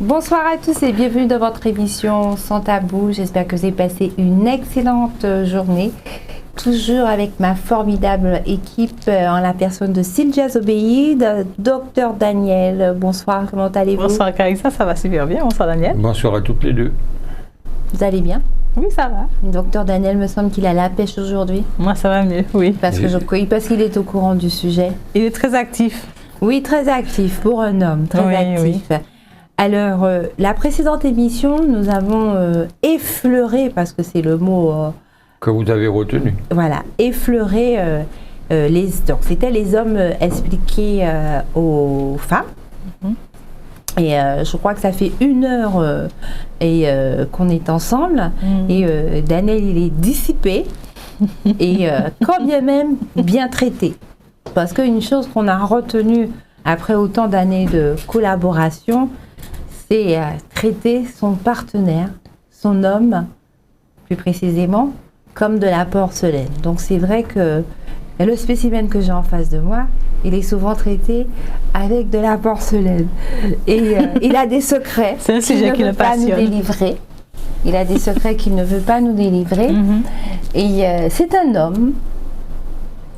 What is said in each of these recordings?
Bonsoir à tous et bienvenue dans votre émission Sans Tabou. J'espère que vous avez passé une excellente journée. Toujours avec ma formidable équipe en la personne de Sylvia Zobeïd, Docteur Daniel. Bonsoir, comment allez-vous? Bonsoir Carissa, ça va super bien. Bonsoir Daniel. Bonsoir à toutes les deux. Vous allez bien? Oui, ça va. Docteur Daniel me semble qu'il a la pêche aujourd'hui. Moi, ça va mieux, oui. Parce qu'il est au courant du sujet. Il est très actif. Oui, très actif pour un homme, très actif. Oui. Alors, la précédente émission, nous avons effleuré, parce que c'est le mot... que vous avez retenu. Voilà, effleuré, donc c'était les hommes expliqués aux femmes. Et je crois que ça fait 1 heure qu'on est ensemble. Et Daniel, il est dissipé. Et quand bien même bien traité. Parce qu'une chose qu'on a retenue après autant d'années de collaboration, c'est traiter son partenaire, son homme, plus précisément, comme de la porcelaine. Donc c'est vrai que le spécimen que j'ai en face de moi, il est souvent traité avec de la porcelaine. Et il a des secrets qu'il ne veut pas nous délivrer. Il a des secrets qu'il ne veut pas nous délivrer. Et c'est un homme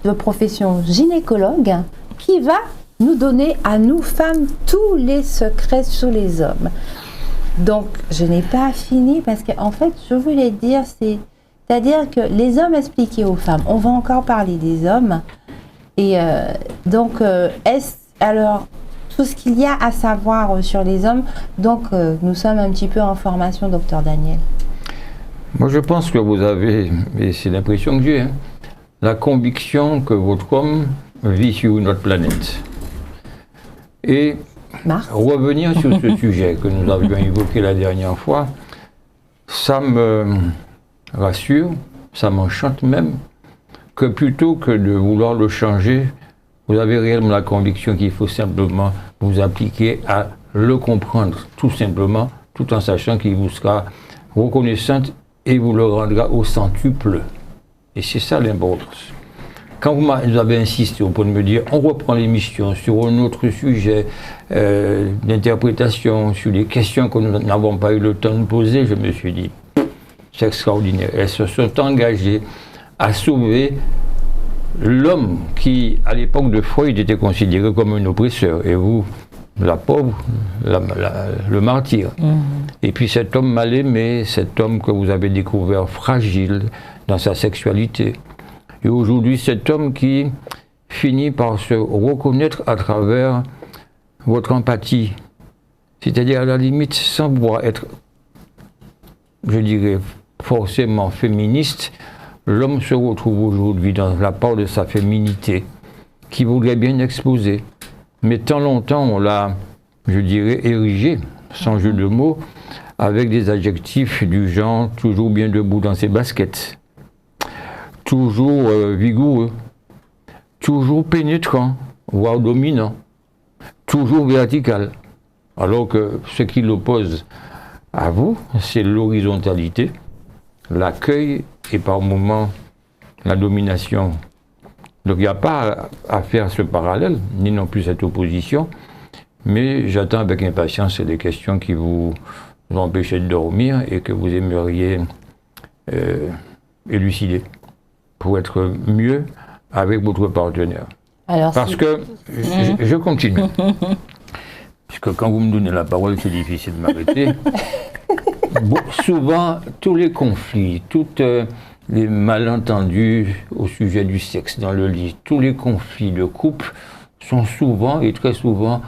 de profession gynécologue qui va nous donner à nous femmes tous les secrets sur les hommes. Donc je n'ai pas fini parce qu'en fait je voulais dire c'est-à-dire que les hommes expliqués aux femmes, on va encore parler des hommes et donc alors tout ce qu'il y a à savoir sur les hommes, donc nous sommes un petit peu en formation, docteur Daniel. Moi je pense que vous avez, et c'est l'impression que j'ai, la conviction que votre homme vit sur une autre planète. Et revenir sur ce sujet que nous avions évoqué la dernière fois, ça me rassure, ça m'enchante même, que plutôt que de vouloir le changer, vous avez réellement la conviction qu'il faut simplement vous appliquer à le comprendre, tout simplement, tout en sachant qu'il vous sera reconnaissante et vous le rendra au centuple. Et c'est ça l'importance. Quand vous avez insisté au point de me dire on reprend l'émission sur un autre sujet d'interprétation, sur les questions que nous n'avons pas eu le temps de poser, je me suis dit c'est extraordinaire. Elles se sont engagées à sauver l'homme qui, à l'époque de Freud, était considéré comme un oppresseur. Et vous, la pauvre, le martyr. Et puis cet homme mal aimé, cet homme que vous avez découvert fragile dans sa sexualité. Et aujourd'hui, cet homme qui finit par se reconnaître à travers votre empathie. C'est-à-dire, à la limite, sans pouvoir être, je dirais, forcément féministe, l'homme se retrouve aujourd'hui dans la part de sa féminité, qui voudrait bien exposer. Mais tant longtemps, on l'a, je dirais, érigé, sans jeu de mots, avec des adjectifs du genre « toujours bien debout dans ses baskets ». Toujours vigoureux, toujours pénétrant, voire dominant, toujours vertical. Alors que ce qui l'oppose à vous, c'est l'horizontalité, l'accueil et par moments la domination. Donc il n'y a pas à faire ce parallèle, ni non plus cette opposition, mais j'attends avec impatience les questions qui vous empêchaient de dormir et que vous aimeriez élucider, pour être mieux avec votre partenaire. Alors, parce que, je continue, puisque quand vous me donnez la parole, c'est difficile de m'arrêter. Souvent, tous les conflits, toutes les malentendus au sujet du sexe dans le lit, tous les conflits de couple sont souvent et très souvent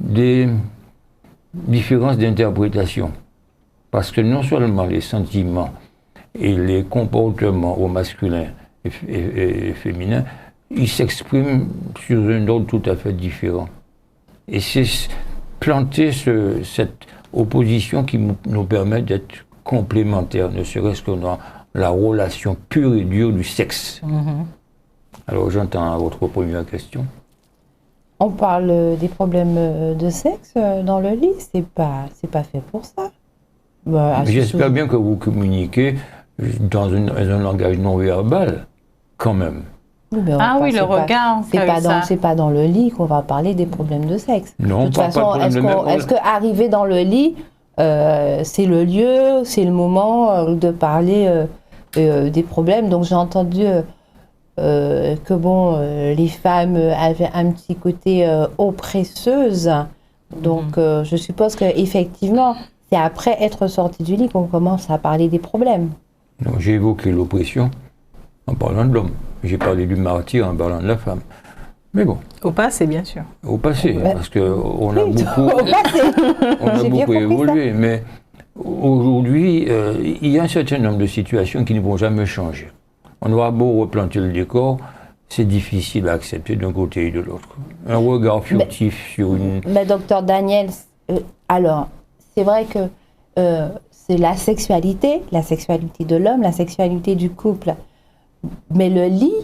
des différences d'interprétation. Parce que non seulement les sentiments et les comportements au masculin et féminin, ils s'expriment sur un ordre tout à fait différent. Et c'est planter cette opposition qui nous permet d'être complémentaires, ne serait-ce que dans la relation pure et dure du sexe. Alors j'entends votre première question. On parle des problèmes de sexe dans le lit, c'est pas fait pour ça. J'espère bien que vous communiquez dans un langage non verbal, quand même. Oui, mais Ah oui, le regard. C'est pas dans le lit qu'on va parler des problèmes de sexe. Non, de toute façon, est-ce que arriver dans le lit, c'est le lieu, c'est le moment de parler des problèmes. Donc j'ai entendu que bon, les femmes avaient un petit côté oppresseuse. Donc je suppose qu'effectivement, c'est après être sorti du lit qu'on commence à parler des problèmes. Non, j'ai évoqué l'oppression en parlant de l'homme. J'ai parlé du martyr en parlant de la femme. Mais bon. Au passé, bien sûr. Au passé, parce qu'on a J'ai beaucoup bien évolué. Mais aujourd'hui, il y a un certain nombre de situations qui ne vont jamais changer. On aura beau replanter le décor, c'est difficile à accepter d'un côté et de l'autre. Un regard furtif sur une... Mais docteur Daniel, alors, c'est vrai que c'est la sexualité de l'homme, la sexualité du couple. Mais le lit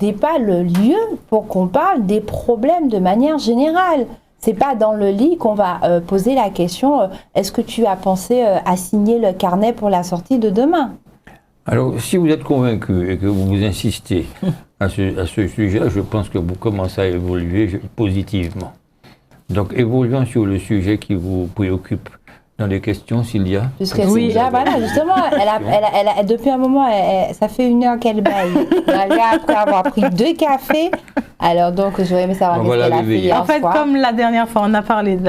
n'est pas le lieu pour qu'on parle des problèmes de manière générale. C'est pas dans le lit qu'on va poser la question est-ce que tu as pensé à signer le carnet pour la sortie de demain? Alors, si vous êtes convaincu et que vous insistez à ce sujet, je pense que vous commencez à évoluer positivement. Donc, évoluons sur le sujet qui vous préoccupe. Dans les questions, Sylvia. Puisque Sylvia, voilà, justement, elle depuis un moment, ça fait 1 heure qu'elle baille. Après avoir pris 2 cafés, alors donc j'aurais aimé savoir qu'est-ce qu'elle a fait. En fait, comme la dernière fois, on a parlé de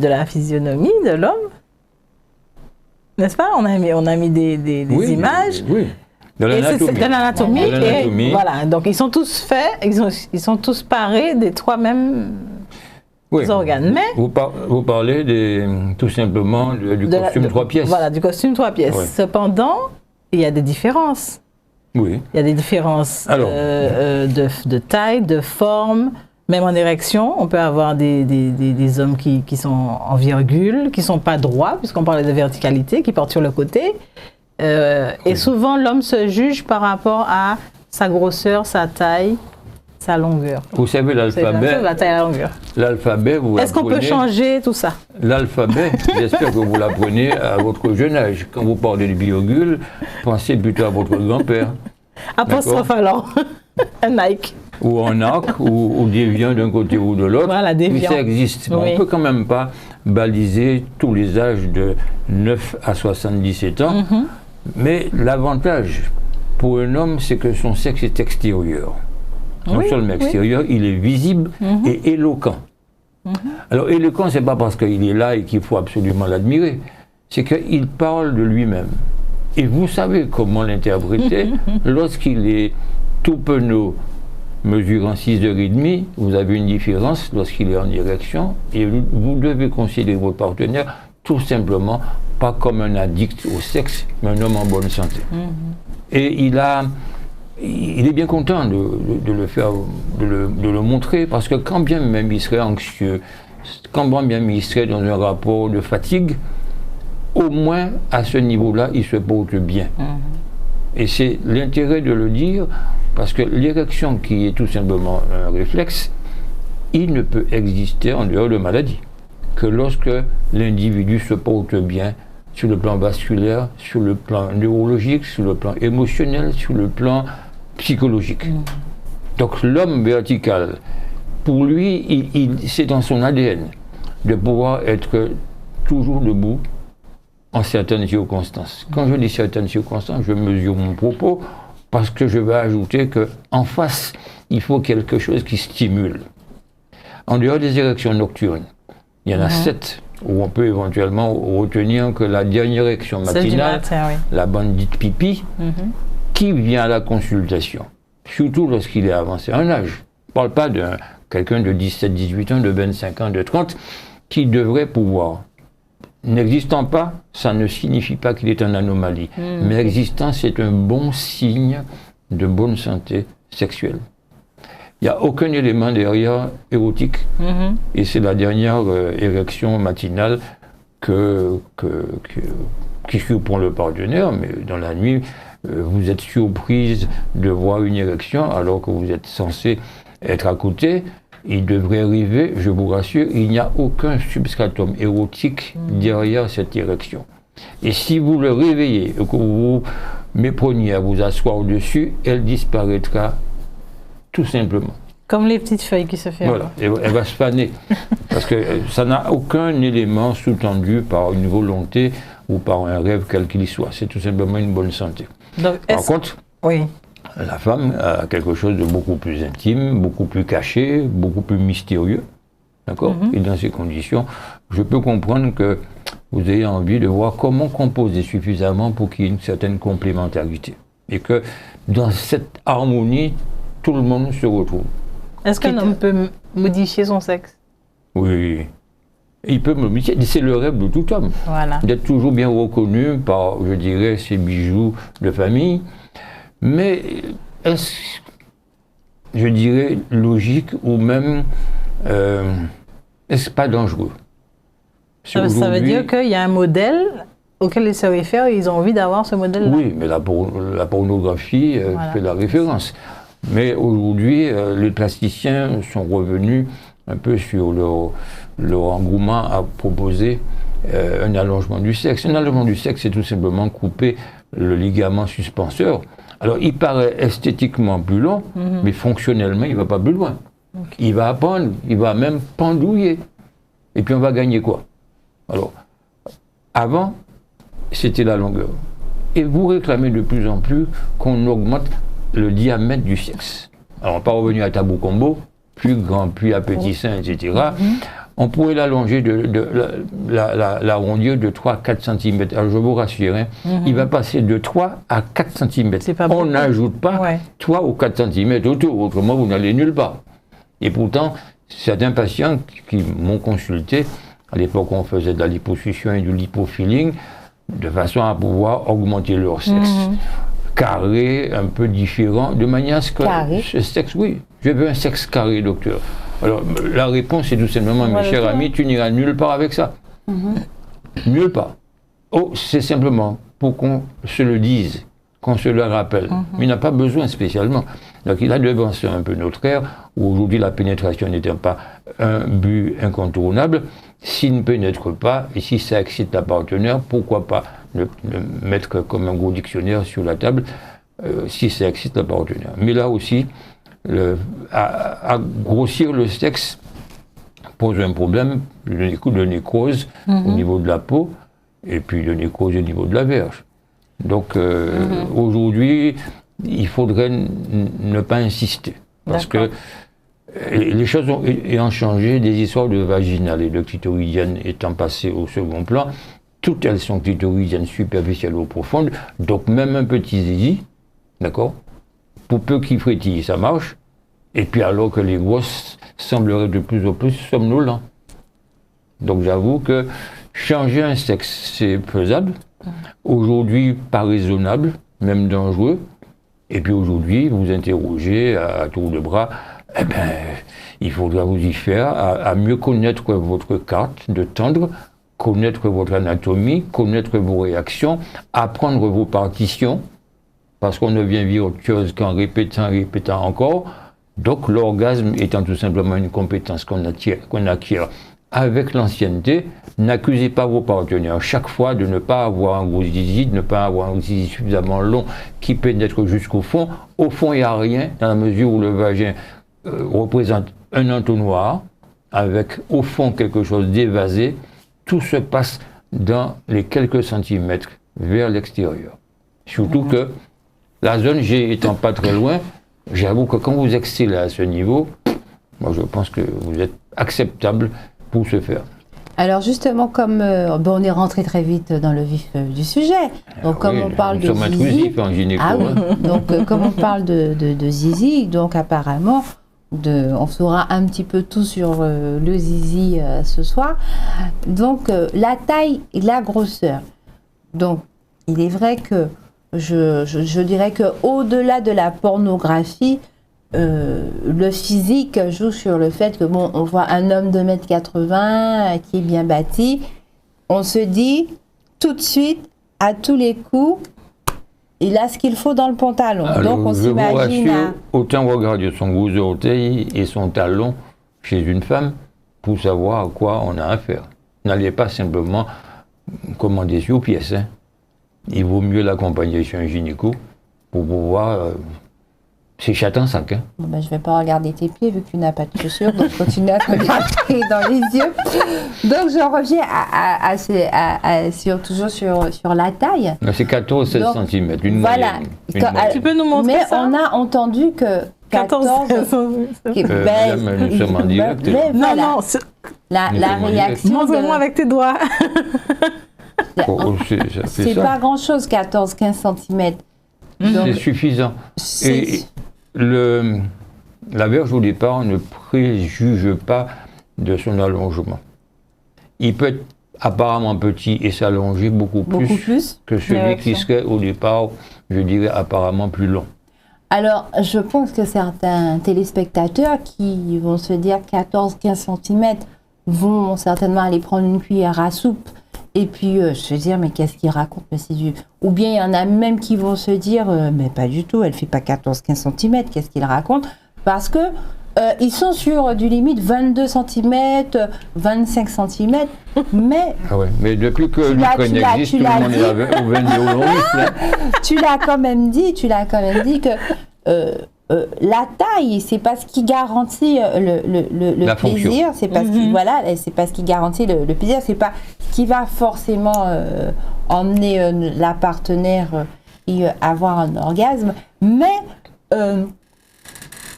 la physionomie de l'homme, n'est-ce pas? On a mis des images. Oui. De l'anatomie. Et voilà, donc ils sont tous faits, ils sont tous parés des 3 mêmes organes. Mais vous parlez tout simplement du costume 3 pièces. Voilà, du costume 3 pièces. Ouais. Cependant, il y a des différences. Oui. Il y a des différences de taille, de forme. Même en érection, on peut avoir des hommes qui sont en virgule, qui ne sont pas droits, puisqu'on parlait de verticalité, qui portent sur le côté. Et souvent, l'homme se juge par rapport à sa grosseur, sa taille, sa longueur. Vous savez, l'alphabet... La taille et la longueur. L'alphabet, vous Est-ce qu'on peut changer tout ça? L'alphabet, j'espère que vous l'apprenez à votre jeune âge. Quand vous parlez de virgule, pensez plutôt à votre grand-père. Apostrophe alors. Un Nike. Ou un arc, ou déviant d'un côté ou de l'autre. Voilà, déviant. Oui, ça existe. Oui. On ne peut quand même pas baliser tous les âges de 9 à 77 ans. Mais l'avantage pour un homme, c'est que son sexe est extérieur. Non seulement extérieur, il est visible et éloquent. Alors, éloquent, ce n'est pas parce qu'il est là et qu'il faut absolument l'admirer. C'est qu'il parle de lui-même. Et vous savez comment l'interpréter lorsqu'il est tout penaud, mesurant 6h30, vous avez une différence lorsqu'il est en érection et vous devez considérer votre partenaire tout simplement pas comme un addict au sexe, mais un homme en bonne santé. Et il est bien content de le faire, de le montrer, parce que quand bien même il serait anxieux, quand bien même il serait dans un rapport de fatigue, au moins à ce niveau-là, il se porte bien. Et c'est l'intérêt de le dire, parce que l'érection, qui est tout simplement un réflexe, il ne peut exister en dehors de maladie que lorsque l'individu se porte bien sur le plan vasculaire, sur le plan neurologique, sur le plan émotionnel, sur le plan psychologique. Donc l'homme vertical, pour lui, c'est dans son ADN de pouvoir être toujours debout en certaines circonstances. Quand je dis certaines circonstances, je mesure mon propos parce que je vais ajouter qu'en face, il faut quelque chose qui stimule. En dehors des érections nocturnes, il y en a 7 où on peut éventuellement retenir que la dernière érection matinale, la bande dite pipi, qui vient à la consultation, surtout lorsqu'il est avancé en âge. Je ne parle pas de quelqu'un de 17, 18 ans, de 25 ans, de 30, qui devrait pouvoir. N'existant pas, ça ne signifie pas qu'il est une anomalie. Mais existant, c'est un bon signe de bonne santé sexuelle. Il n'y a aucun élément derrière érotique. Et c'est la dernière érection matinale qui surprend le partenaire, mais dans la nuit, vous êtes surprise de voir une érection alors que vous êtes censé être à côté. Il devrait arriver, je vous rassure, il n'y a aucun substratum érotique derrière cette érection. Et si vous le réveillez, que vous mais prenez à vous asseoir dessus, elle disparaîtra tout simplement. Comme les petites feuilles qui se ferment. Voilà, elle va se faner. Parce que ça n'a aucun élément sous-tendu par une volonté ou par un rêve quel qu'il soit. C'est tout simplement une bonne santé. Donc, Par contre, oui. la femme a quelque chose de beaucoup plus intime, beaucoup plus caché, beaucoup plus mystérieux. D'accord? Et dans ces conditions, je peux comprendre que vous ayez envie de voir comment composer suffisamment pour qu'il y ait une certaine complémentarité. Et que dans cette harmonie, tout le monde se retrouve. Est-ce qu'un homme peut modifier son sexe? Oui. Il peut modifier. C'est le rêve de tout homme. Voilà. D'être toujours bien reconnu par, je dirais, ses bijoux de famille. Mais est-ce, je dirais, logique ou même, est-ce pas dangereux? Ça veut dire qu'il y a un modèle auquel ils se réfèrent et ils ont envie d'avoir ce modèle-là. Oui, mais la pornographie fait la référence. Mais aujourd'hui, les plasticiens sont revenus un peu sur leur engouement à proposer un allongement du sexe. Un allongement du sexe, c'est tout simplement couper le ligament suspenseur. Alors, il paraît esthétiquement plus long, mais fonctionnellement, il ne va pas plus loin. Okay. Il va apprendre, il va même pendouiller. Et puis, on va gagner quoi? Alors, avant, c'était la longueur. Et vous réclamez de plus en plus qu'on augmente le diamètre du sexe. Alors, on n'est pas revenu à tabou combo, plus grand, plus appétissant, etc. On pourrait l'allonger, l'arrondir de 3 à 4 cm. Alors, je vous rassure, hein, il va passer de 3 à 4 cm. On n'ajoute pas 3 ou 4 cm autour, autrement vous n'allez nulle part. Et pourtant, certains patients qui m'ont consulté, à l'époque on faisait de la liposuction et du lipofilling, de façon à pouvoir augmenter leur sexe. Carré, un peu différent, de manière à ce que ce sexe, oui, je veux un sexe carré, docteur. Alors, la réponse est tout simplement, mes chers amis, tu n'iras nulle part avec ça. Nulle part. Oh, c'est simplement pour qu'on se le dise, qu'on se le rappelle. Mais il n'a pas besoin spécialement. Donc, il a devancé un peu notre ère, où aujourd'hui la pénétration n'était pas un but incontournable. S'il ne pénètre pas, et si ça excite la partenaire, pourquoi pas le mettre comme un gros dictionnaire sur la table, si ça excite la partenaire. Mais là aussi, à grossir le sexe pose un problème de nécrose au niveau de la peau, et puis de nécrose au niveau de la verge. Donc aujourd'hui, il faudrait ne pas insister, parce que les choses ayant changé, des histoires de vaginales et de clitoridiennes étant passées au second plan, toutes elles sont clitoridiennes superficielles ou profondes, donc même un petit zizi, d'accord, pour peu qu'il frétille, ça marche, et puis alors que les grosses sembleraient de plus en plus somnolents. Donc j'avoue que changer un sexe, c'est faisable, aujourd'hui pas raisonnable, même dangereux, et puis aujourd'hui, vous interrogez à tour de bras, eh bien, il faudra vous y faire, à mieux connaître votre carte de tendre, connaître votre anatomie, connaître vos réactions, apprendre vos partitions, parce qu'on devient virtuose qu'en répétant encore. Donc l'orgasme étant tout simplement une compétence qu'on acquiert avec l'ancienneté, n'accusez pas vos partenaires chaque fois de ne pas avoir un gros zizi, de ne pas avoir un zizi suffisamment long qui pénètre jusqu'au fond. Au fond, il n'y a rien, dans la mesure où le vagin représente un entonnoir, avec au fond quelque chose d'évasé. Tout se passe dans les quelques centimètres vers l'extérieur. Surtout que la zone G étant pas très loin, j'avoue que quand vous excellez à ce niveau, moi je pense que vous êtes acceptable pour ce faire. Alors justement, comme on est rentré très vite dans le vif du sujet, donc comme on parle de zizi, donc comme on parle de zizi, donc apparemment, on saura un petit peu tout sur le zizi ce soir. Donc la taille et la grosseur. Donc il est vrai que je dirais que au-delà de la pornographie, le physique joue sur le fait que bon, on voit un homme de 1m80 qui est bien bâti, on se dit tout de suite, à tous les coups, il a ce qu'il faut dans le pantalon. Alors, donc on s'imagine. Autant regarder son gros orteil et son talon chez une femme pour savoir à quoi on a affaire. N'allez pas simplement commander sur pièce. Hein. il vaut mieux l'accompagner chez un gynéco pour pouvoir... c'est chat en sac. Hein. Bon, ben, je ne vais pas regarder tes pieds vu que tu n'as pas de chaussures, donc continue à te regarder dans les yeux. Donc je reviens toujours sur la taille. C'est 14-16 cm, une voilà. moyenne. Tu peux nous montrer mais ça? on a entendu que 14 nous sommes en direct. Non, la réaction. Montre-moi avec tes doigts. C'est pas grand-chose, 14-15 cm. C'est suffisant. Et la verge au départ ne préjuge pas de son allongement. Il peut être apparemment petit et s'allonger beaucoup plus que celui qui serait au départ, je dirais, apparemment plus long. Alors, je pense que certains téléspectateurs qui vont se dire 14-15 cm vont certainement aller prendre une cuillère à soupe et puis se dire mais qu'est-ce qu'il raconte, ou bien il y en a même qui vont se dire mais pas du tout, elle fait pas 14-15 cm, qu'est-ce qu'il raconte, parce que ils sont sur du limite 22 cm, 25 cm, mais... Ah ouais, mais depuis que l'Ukraine existe, tout le monde est au 22 aujourd'hui. Tu l'as quand même dit que la taille, c'est pas ce qui garantit le plaisir, c'est pas c'est pas ce qui garantit le plaisir, c'est pas ce qui va forcément emmener la partenaire et avoir un orgasme, mais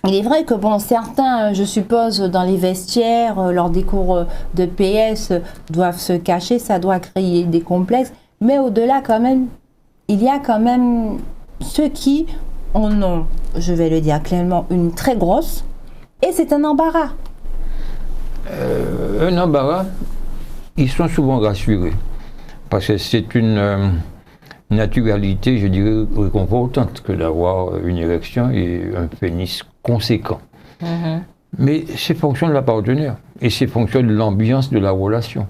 il est vrai que certains, je suppose, dans les vestiaires, lors des cours de PS, doivent se cacher, ça doit créer des complexes, mais au-delà quand même, il y a quand même ceux qui en ont, je vais le dire clairement, une très grosse, et c'est un embarras. Un embarras, ils sont souvent rassurés, parce que c'est une naturalité, je dirais, réconfortante que d'avoir une érection et un pénis conséquent. Mais c'est fonction de la partenaire, et c'est fonction de l'ambiance de la relation.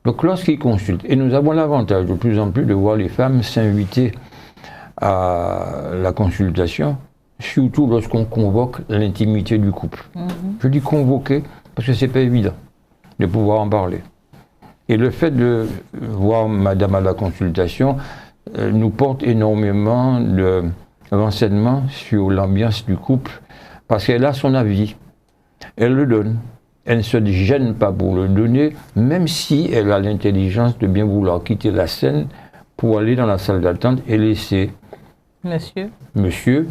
Donc lorsqu'ils consultent, et nous avons l'avantage de plus en plus de voir les femmes s'inviter à la consultation, surtout lorsqu'on convoque l'intimité du couple. Je dis convoquer parce que c'est pas évident de pouvoir en parler. Et le fait de voir madame à la consultation nous porte énormément de renseignements sur l'ambiance du couple parce qu'elle a son avis, elle le donne. Elle ne se gêne pas pour le donner, même si elle a l'intelligence de bien vouloir quitter la scène pour aller dans la salle d'attente et laisser monsieur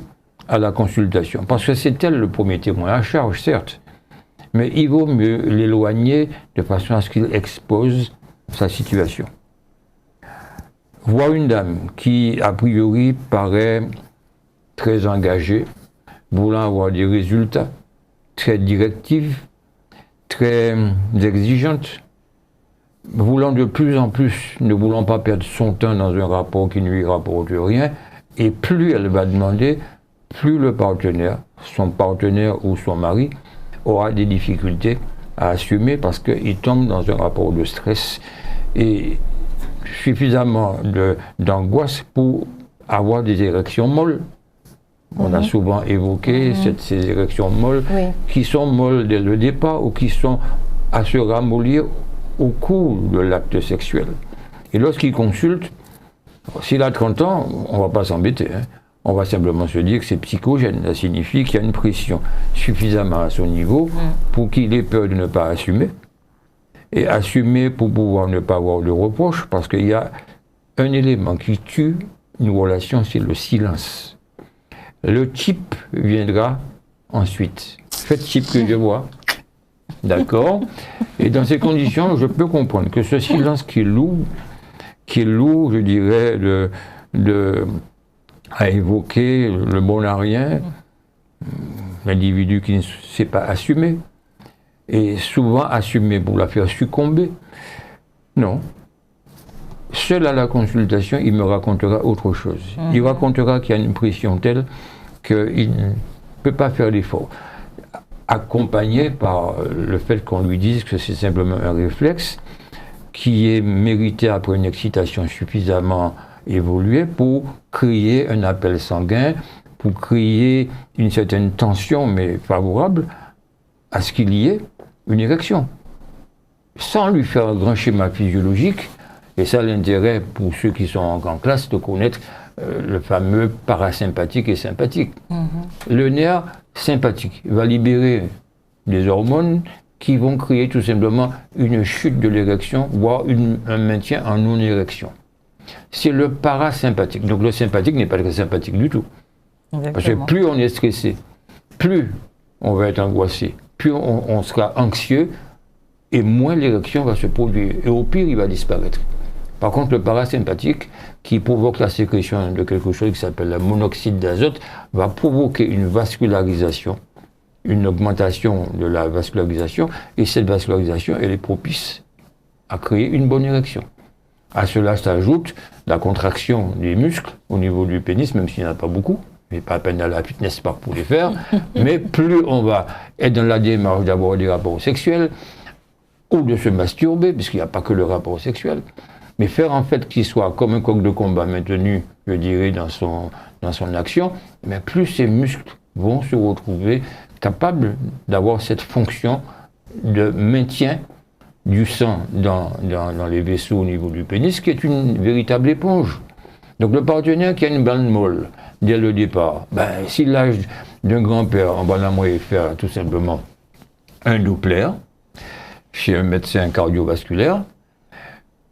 à la consultation. Parce que c'est elle le premier témoin à charge, certes, mais il vaut mieux l'éloigner de façon à ce qu'il expose sa situation. Voir une dame qui, a priori, paraît très engagée, voulant avoir des résultats, très directive, très exigeante, voulant de plus en plus, ne voulant pas perdre son temps dans un rapport qui ne lui rapporte rien, et plus elle va demander, plus le partenaire, son partenaire ou son mari, aura des difficultés à assumer parce qu'il tombe dans un rapport de stress et suffisamment d'angoisse pour avoir des érections molles. On a souvent évoqué ces érections molles qui sont molles dès le départ ou qui sont à se ramollir au cours de l'acte sexuel. Et lorsqu'il consulte, s'il a 30 ans, on ne va pas s'embêter. On va simplement se dire que c'est psychogène. Ça signifie qu'il y a une pression suffisamment à son niveau pour qu'il ait peur de ne pas assumer. Et assumer pour pouvoir ne pas avoir de reproches, parce qu'il y a un élément qui tue une relation, c'est le silence. Le type viendra ensuite. Faites type que je vois. D'accord. Et dans ces conditions, je peux comprendre que ce silence qui est lourd, je dirais, à évoquer le bon à rien, l'individu qui ne sait pas assumer, et souvent assumer pour la faire succomber. Non. Seul à la consultation, il me racontera autre chose. Il racontera qu'il y a une pression telle qu'il ne peut pas faire l'effort. Accompagné par le fait qu'on lui dise que c'est simplement un réflexe qui est mérité après une excitation suffisamment évoluée pour créer un appel sanguin, pour créer une certaine tension, mais favorable à ce qu'il y ait une érection. Sans lui faire un grand schéma physiologique, Et ça, l'intérêt pour ceux qui sont en classe, de connaître le fameux parasympathique et sympathique. Le nerf sympathique va libérer des hormones qui vont créer tout simplement une chute de l'érection, voire un maintien en non-érection. C'est le parasympathique. Donc le sympathique n'est pas très sympathique du tout. Exactement. Parce que plus on est stressé, plus on va être angoissé, plus on sera anxieux, et moins l'érection va se produire. Et au pire, il va disparaître. Par contre, le parasympathique, qui provoque la sécrétion de quelque chose qui s'appelle le monoxyde d'azote, va provoquer une vascularisation, une augmentation de la vascularisation, et cette vascularisation, elle est propice à créer une bonne érection. À cela s'ajoute la contraction des muscles au niveau du pénis, même s'il n'y en a pas beaucoup, mais pas à peine à la fitness park pour les faire, mais plus on va être dans la démarche d'avoir des rapports sexuels, ou de se masturber, puisqu'il n'y a pas que le rapport sexuel, mais faire en fait qu'il soit comme un coq de combat maintenu, je dirais, dans son action, mais plus ces muscles vont se retrouver capables d'avoir cette fonction de maintien du sang dans les vaisseaux au niveau du pénis, qui est une véritable éponge. Donc le partenaire qui a une bande molle dès le départ, si l'âge d'un grand-père, on va l'aimerait faire tout simplement un Doppler chez un médecin cardiovasculaire.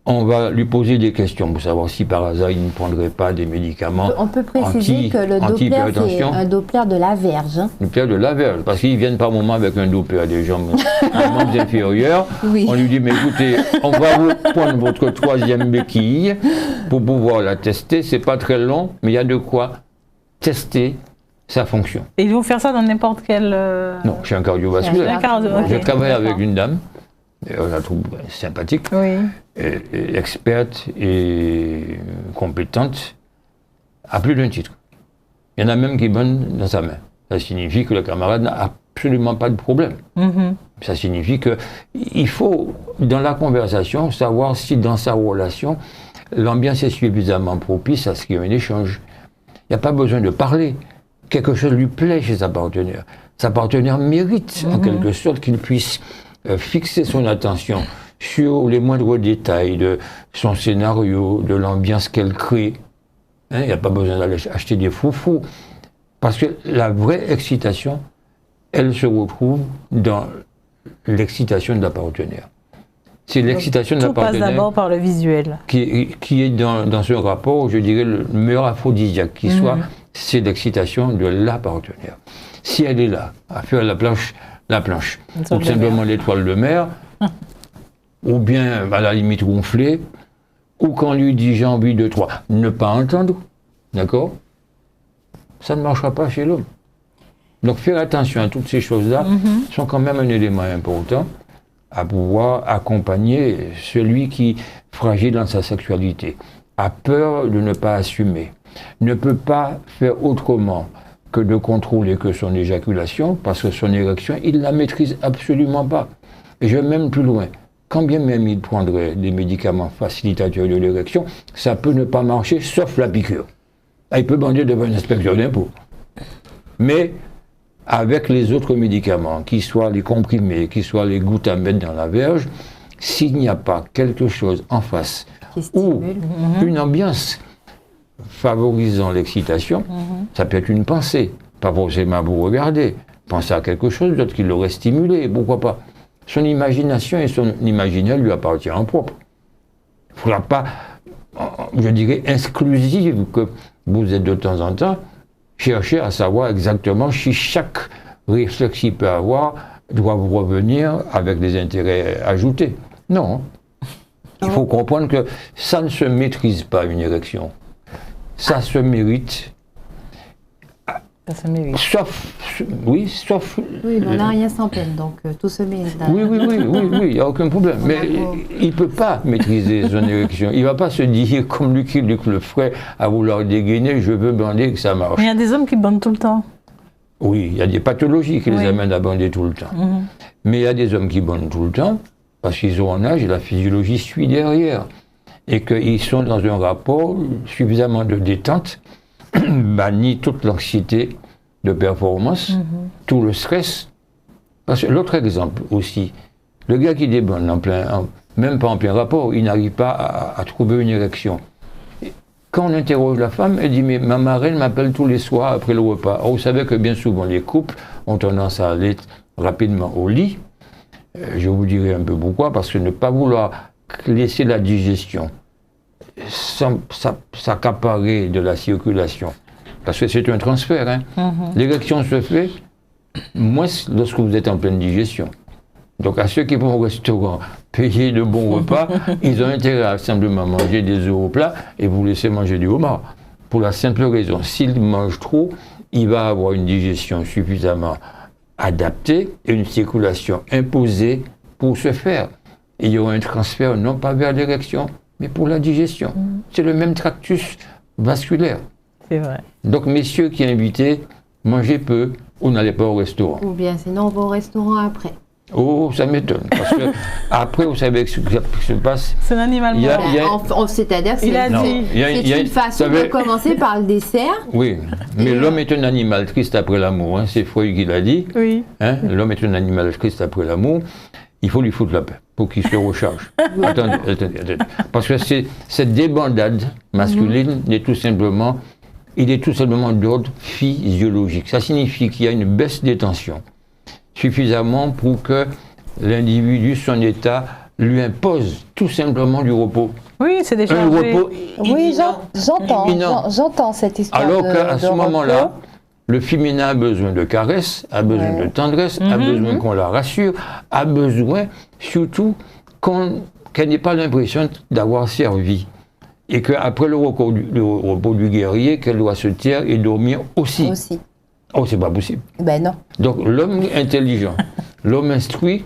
On va lui poser des questions pour savoir si par hasard il ne prendrait pas des médicaments. On peut préciser que le Doppler, c'est un Doppler de la verge. Doppler de la verge, parce qu'ils viennent par moment avec un Doppler des jambes, membres inférieurs. Oui. On lui dit, mais écoutez, on va vous prendre votre 3e béquille pour pouvoir la tester. C'est pas très long, mais il y a de quoi tester sa fonction. Et ils vont faire ça dans n'importe quel... Non, chez un cardiovasculaire. Je travaille avec une dame, je la trouve sympathique, et experte et compétente, à plus d'un titre. Il y en a même qui bonnent dans sa main. Ça signifie que le camarade n'a absolument pas de problème. Ça signifie qu'il faut, dans la conversation, savoir si dans sa relation, l'ambiance est suffisamment propice à ce qu'il y ait un échange. Il n'y a pas besoin de parler. Quelque chose lui plaît chez sa partenaire. Sa partenaire mérite, en quelque sorte, qu'il puisse fixer son attention sur les moindres détails de son scénario, de l'ambiance qu'elle crée. Il n'y a pas besoin d'aller acheter des foufous. Parce que la vraie excitation, elle se retrouve dans l'excitation de la partenaire. C'est l'excitation de la partenaire. Tout passe d'abord par le visuel. Qui est dans ce rapport, je dirais, le meilleur aphrodisiaque qui soit, c'est l'excitation de la partenaire. Si elle est là, à faire la planche, ou simplement l'étoile de mer, ou bien à la limite gonflée, ou quand on lui dit j'ai envie de toi, ne pas entendre, d'accord? Ça ne marchera pas chez l'homme. Donc faire attention à toutes ces choses-là sont quand même un élément important à pouvoir accompagner celui qui, fragile dans sa sexualité, a peur de ne pas assumer, ne peut pas faire autrement que de contrôler que son éjaculation, parce que son érection, il ne la maîtrise absolument pas. Et je vais même plus loin. Quand bien même il prendrait des médicaments facilitateurs de l'érection, ça peut ne pas marcher, sauf la piqûre. Il peut bander devant une inspection d'impôts. Mais avec les autres médicaments, qu'ils soient les comprimés, qu'ils soient les gouttes à mettre dans la verge, s'il n'y a pas quelque chose en face, ou une ambiance favorisant l'excitation, ça peut être une pensée, pas forcément vous regarder, penser à quelque chose d'autre qui l'aurait stimulé, pourquoi pas. Son imagination et son imaginaire lui appartient en propre. Il ne faudra pas, je dirais, exclusive que vous êtes de temps en temps, chercher à savoir exactement si chaque réflexe qu'il peut avoir doit vous revenir avec des intérêts ajoutés. Non. Il faut comprendre que ça ne se maîtrise pas, une érection. Ça se mérite. Ça se mérite. Sauf. Oui, mais on n'a rien sans peine, donc tout se mérite. Oui, il n'y a aucun problème. Mais il ne peut pas maîtriser son érection. Il ne va pas se dire, comme Lucky Luke le ferait, à vouloir dégainer, je veux bander, que ça marche. Mais il y a des hommes qui bandent tout le temps. Oui, il y a des pathologies qui les amènent à bander tout le temps. Mais il y a des hommes qui bandent tout le temps, parce qu'ils ont un âge et la physiologie suit derrière. Et qu'ils sont dans un rapport suffisamment de détente, bannit toute l'anxiété de performance, tout le stress. Parce que l'autre exemple aussi, le gars qui débande en plein, même pas en plein rapport, il n'arrive pas à trouver une érection. Quand on interroge la femme, elle dit, mais ma marraine m'appelle tous les soirs après le repas. Or, vous savez que bien souvent, les couples ont tendance à aller rapidement au lit. Je vous dirai un peu pourquoi, parce que ne pas vouloir laisser la digestion s'accaparer de la circulation, parce que c'est un transfert. Hein. L'érection se fait moins lorsque vous êtes en pleine digestion. Donc à ceux qui vont au restaurant payer de bons repas, ils ont intérêt à simplement manger des œufs au plat et vous laisser manger du homard. Pour la simple raison, s'il mange trop, il va avoir une digestion suffisamment adaptée et une circulation imposée pour se faire. Et il y aura un transfert non pas vers l'érection, mais pour la digestion. C'est le même tractus vasculaire. C'est vrai. Donc messieurs qui invités, mangez peu ou n'allez pas au restaurant. Ou bien sinon on va au restaurant après. Oh, ça m'étonne. Parce que après, vous savez ce qui se passe. C'est un animal Il y a- mort. C'est-à-dire que Il a Non, dit. c'est une façon vous savez- de commencer par le dessert. Oui, mais l'homme est un animal triste après l'amour. Hein. C'est Freud qui l'a dit. Oui. Hein. L'homme est un animal triste après l'amour. Il faut lui foutre la paix pour qu'il se recharge. Attendez. Parce que cette débandade masculine il est tout simplement d'ordre physiologique. Ça signifie qu'il y a une baisse des tensions suffisamment pour que l'individu, son état, lui impose tout simplement du repos. Oui, c'est déjà Un repos Oui, imminent. j'entends cette histoire. Alors de- qu'à de ce repos. moment-là, le féminin a besoin de caresses, a besoin de tendresse, a besoin qu'on la rassure, a besoin surtout qu'elle n'ait pas l'impression d'avoir servi. Et qu'après le repos du guerrier, qu'elle doit se taire et dormir aussi. Oh, c'est pas possible. Ben non. Donc l'homme intelligent, l'homme instruit,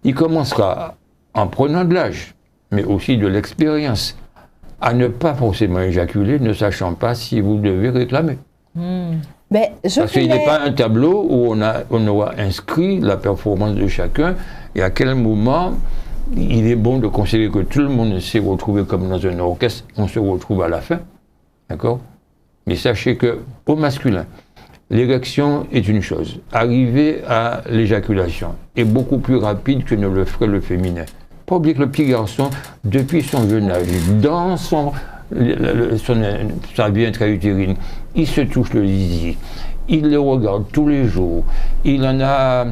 il commencera en prenant de l'âge, mais aussi de l'expérience, à ne pas forcément éjaculer, ne sachant pas si vous devez réclamer. Ben, je Parce qu'il voulais- n'est pas un tableau où on aura inscrit la performance de chacun et à quel moment il est bon de considérer que tout le monde s'est retrouvé comme dans un orchestre, on se retrouve à la fin. D'accord? Mais sachez que au masculin, l'érection est une chose. Arriver à l'éjaculation est beaucoup plus rapide que ne le ferait le féminin. Pas oublier que le petit garçon, depuis son jeune âge, dans sa vie intra-utérine, il se touche le zizi, il le regarde tous les jours, il en a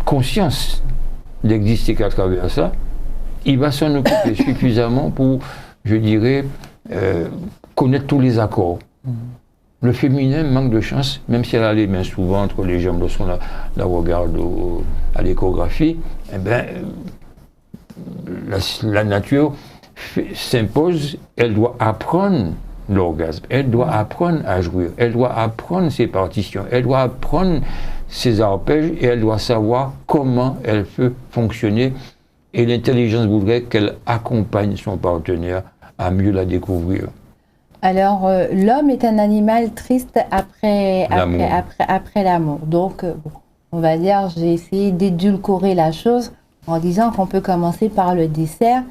conscience d'exister qu'à travers ça, il va s'en occuper suffisamment pour, je dirais, connaître tous les accords. Le féminin manque de chance, même si elle a les mains souvent entre les jambes lorsqu'on la regarde à l'échographie, eh ben, la nature s'impose, elle doit apprendre l'orgasme, elle doit apprendre à jouir, elle doit apprendre ses partitions, elle doit apprendre ses arpèges et elle doit savoir comment elle peut fonctionner. Et l'intelligence voudrait qu'elle accompagne son partenaire à mieux la découvrir. Alors, l'homme est un animal triste après l'amour. Donc, bon, on va dire, j'ai essayé d'édulcorer la chose en disant qu'on peut commencer par le dessert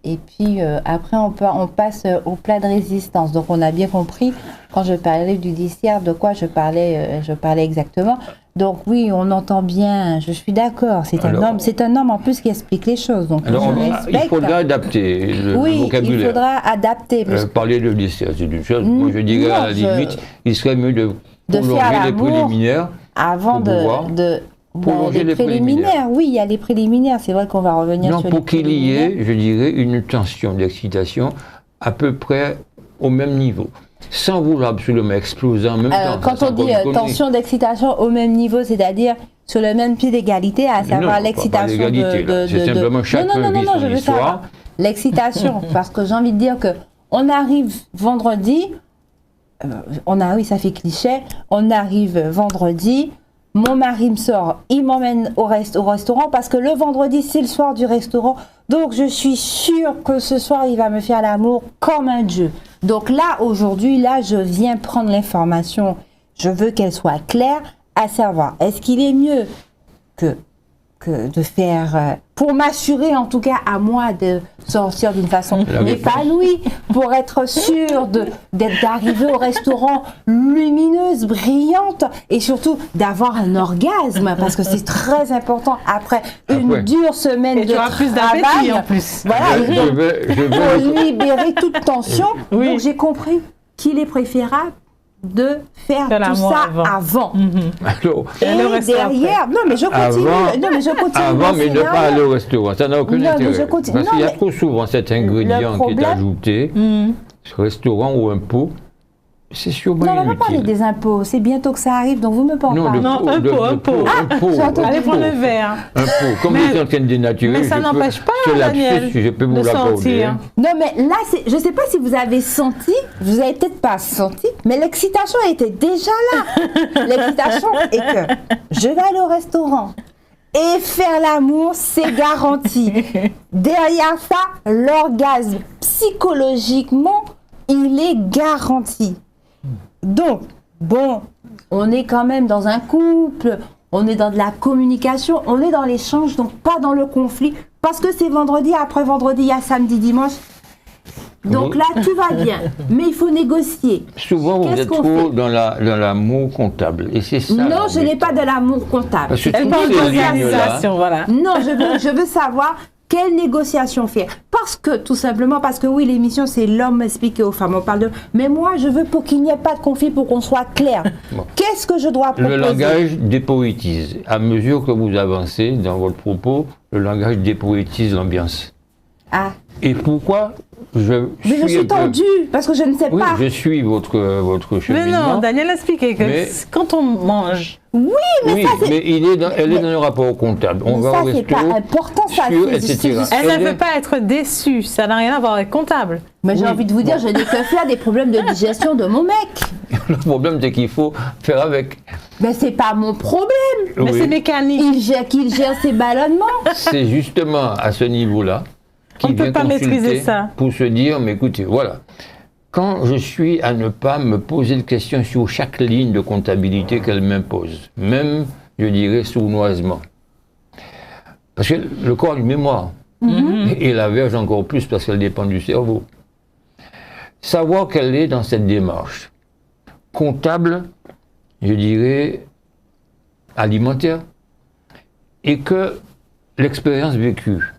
et puis après on passe au plat de résistance. Donc, on a bien compris quand je parlais du dessert de quoi je parlais exactement. Donc oui, on entend bien, je suis d'accord, c'est un homme en plus qui explique les choses. Donc alors, je il respecte. faudra adapter le vocabulaire. Oui, il faudra adapter. Parler de dessert, c'est une chose. Moi, je dirais à la limite, il serait mieux de prolonger faire les l'amour préliminaires. avant prolonger les préliminaires. Oui, il y a les préliminaires, c'est vrai qu'on va revenir Non, sur pour les qu'il y ait, je dirais, une tension d'excitation à peu près au même niveau. Sans vouloir absolument exploser en même temps. Quand on dit tension d'excitation au même niveau, c'est-à-dire sur le même pied d'égalité, à savoir l'excitation c'est simplement chacun vit son histoire. L'excitation, parce que j'ai envie de dire que on arrive vendredi, oui, ça fait cliché, on arrive vendredi, mon mari me sort, il m'emmène au restaurant parce que le vendredi c'est le soir du restaurant, donc je suis sûre que ce soir il va me faire l'amour comme un dieu. Donc là, aujourd'hui, je viens prendre l'information, je veux qu'elle soit claire, à savoir, est-ce qu'il est mieux que de faire pour m'assurer en tout cas à moi de sortir d'une façon épanouie, pour être sûre d'arriver au restaurant lumineuse, brillante et surtout d'avoir un orgasme parce que c'est très important après une dure semaine de travail. En plus. Voilà, je veux pour libérer toute tension. Donc j'ai compris qu'il est préférable de faire tout ça avant. Alors, et derrière, non mais je continue. Avant, mais ne pas aller au restaurant, ça n'a aucun intérêt. Parce qu'il y a trop souvent cet ingrédient qui est ajouté, ce restaurant ou un pot, c'est sûrement inutile. Non, on va pas parler des impôts, c'est bientôt que ça arrive, donc vous me parlez pas. Non, un pot. Allez prendre le verre. Un pot, comme vous êtes en train de dénaturer. Mais ça n'empêche pas, Daniel, je peux vous l'accorder. Non, mais là, je ne sais pas si vous avez senti, vous n'avez peut-être pas senti, mais l'excitation était déjà là. L'excitation est que je vais aller au restaurant et faire l'amour, c'est garanti. Derrière ça, l'orgasme, psychologiquement, il est garanti. Donc, bon, on est quand même dans un couple, on est dans de la communication, on est dans l'échange, donc pas dans le conflit, parce que c'est vendredi, après vendredi, il y a samedi, dimanche. Donc là, tout va bien, mais il faut négocier. Souvent, vous êtes trop dans l'amour comptable, et c'est ça. Non, je n'ai pas de l'amour comptable. Elle parle d'organisation, voilà. Non, je veux savoir quelle négociation faire. Parce que, tout simplement, parce que oui, l'émission, c'est l'homme expliqué aux femmes, on parle de... Mais moi, je veux pour qu'il n'y ait pas de conflit, pour qu'on soit clair. Bon. Qu'est-ce que je dois proposer? Le langage dépoétise. À mesure que vous avancez dans votre propos, le langage dépoétise l'ambiance. Ah. Et pourquoi Mais je suis tendue, parce que je ne sais pas. Oui, je suis votre cheminement. Mais non, Daniel a expliqué que quand on mange... Oui, mais ça c'est... mais elle est dans le rapport comptable. On va ça, c'est pas important, ça. Elle ne veut pas être déçue, ça n'a rien à voir avec comptable. Mais j'ai envie de vous dire, je n'ai que faire des problèmes de digestion de mon mec. Le problème, c'est qu'il faut faire avec. Mais c'est pas mon problème. Mais c'est mécanique. Il gère ses ballonnements. C'est justement à ce niveau-là qu'il vient consulter pour se dire, mais écoutez, voilà. Quand je suis à ne pas me poser de questions sur chaque ligne de comptabilité qu'elle m'impose, même, je dirais, sournoisement. Parce que le corps a une mémoire, et la verge encore plus parce qu'elle dépend du cerveau. Savoir qu'elle est dans cette démarche comptable, je dirais, alimentaire, et que l'expérience vécue,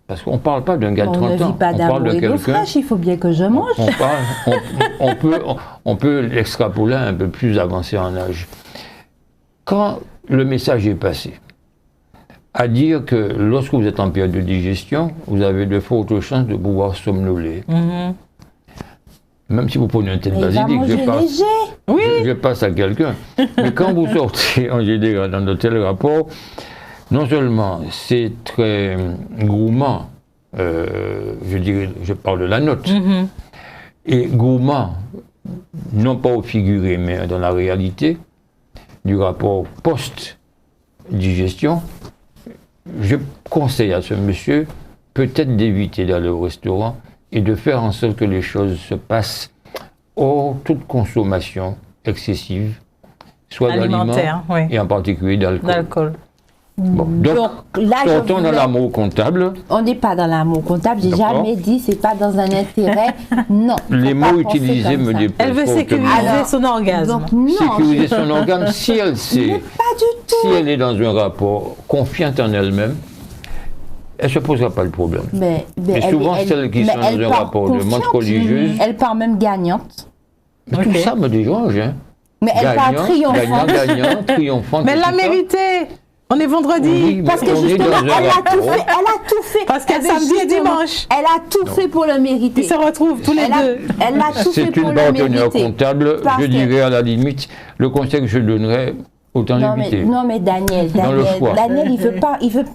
parce qu'on ne parle pas d'un gars de 30 ans, on parle de quelqu'un. Il faut bien que je mange. On peut l'extrapoler un peu plus avancé en âge. Quand le message est passé, à dire que lorsque vous êtes en période de digestion, vous avez de fortes chances de pouvoir somnoler. Même si vous prenez un thé de basilic, je passe à quelqu'un. Mais quand vous sortez en général dans de tels rapports, non seulement c'est très gourmand, je dirais, je parle de la note, et gourmand, non pas au figuré, mais dans la réalité, du rapport post-digestion, je conseille à ce monsieur peut-être d'éviter d'aller au restaurant et de faire en sorte que les choses se passent hors toute consommation excessive, soit d'aliments et en particulier d'alcool. Bon, donc là, sortons dans l'amour comptable. On n'est pas dans l'amour comptable, j'ai jamais dit, c'est pas dans un intérêt, non. Les mots utilisés me déplaisent. Elle veut sécuriser son orgasme. Donc, non, sécuriser son orgasme, si elle sait, pas du tout. Si elle est dans un rapport confiante en elle-même, elle ne se posera pas le problème. Mais souvent, celles qui sont dans un rapport de montre religieuse... Elle part même gagnante. Tout ça me dérange. Hein. Mais elle part triomphante. Gagnant, triomphante. Mais elle l'a mérité. On est vendredi. Oui, parce que justement, elle a tout fait. Parce qu'elle samedi et dimanche. Elle a tout fait pour le mériter. Ils se retrouvent tous les deux. Elle a tout fait pour le mériter. C'est une partenaire comptable. Je dirais à la limite, le conseil que je donnerais, autant l'éviter. Non mais Daniel,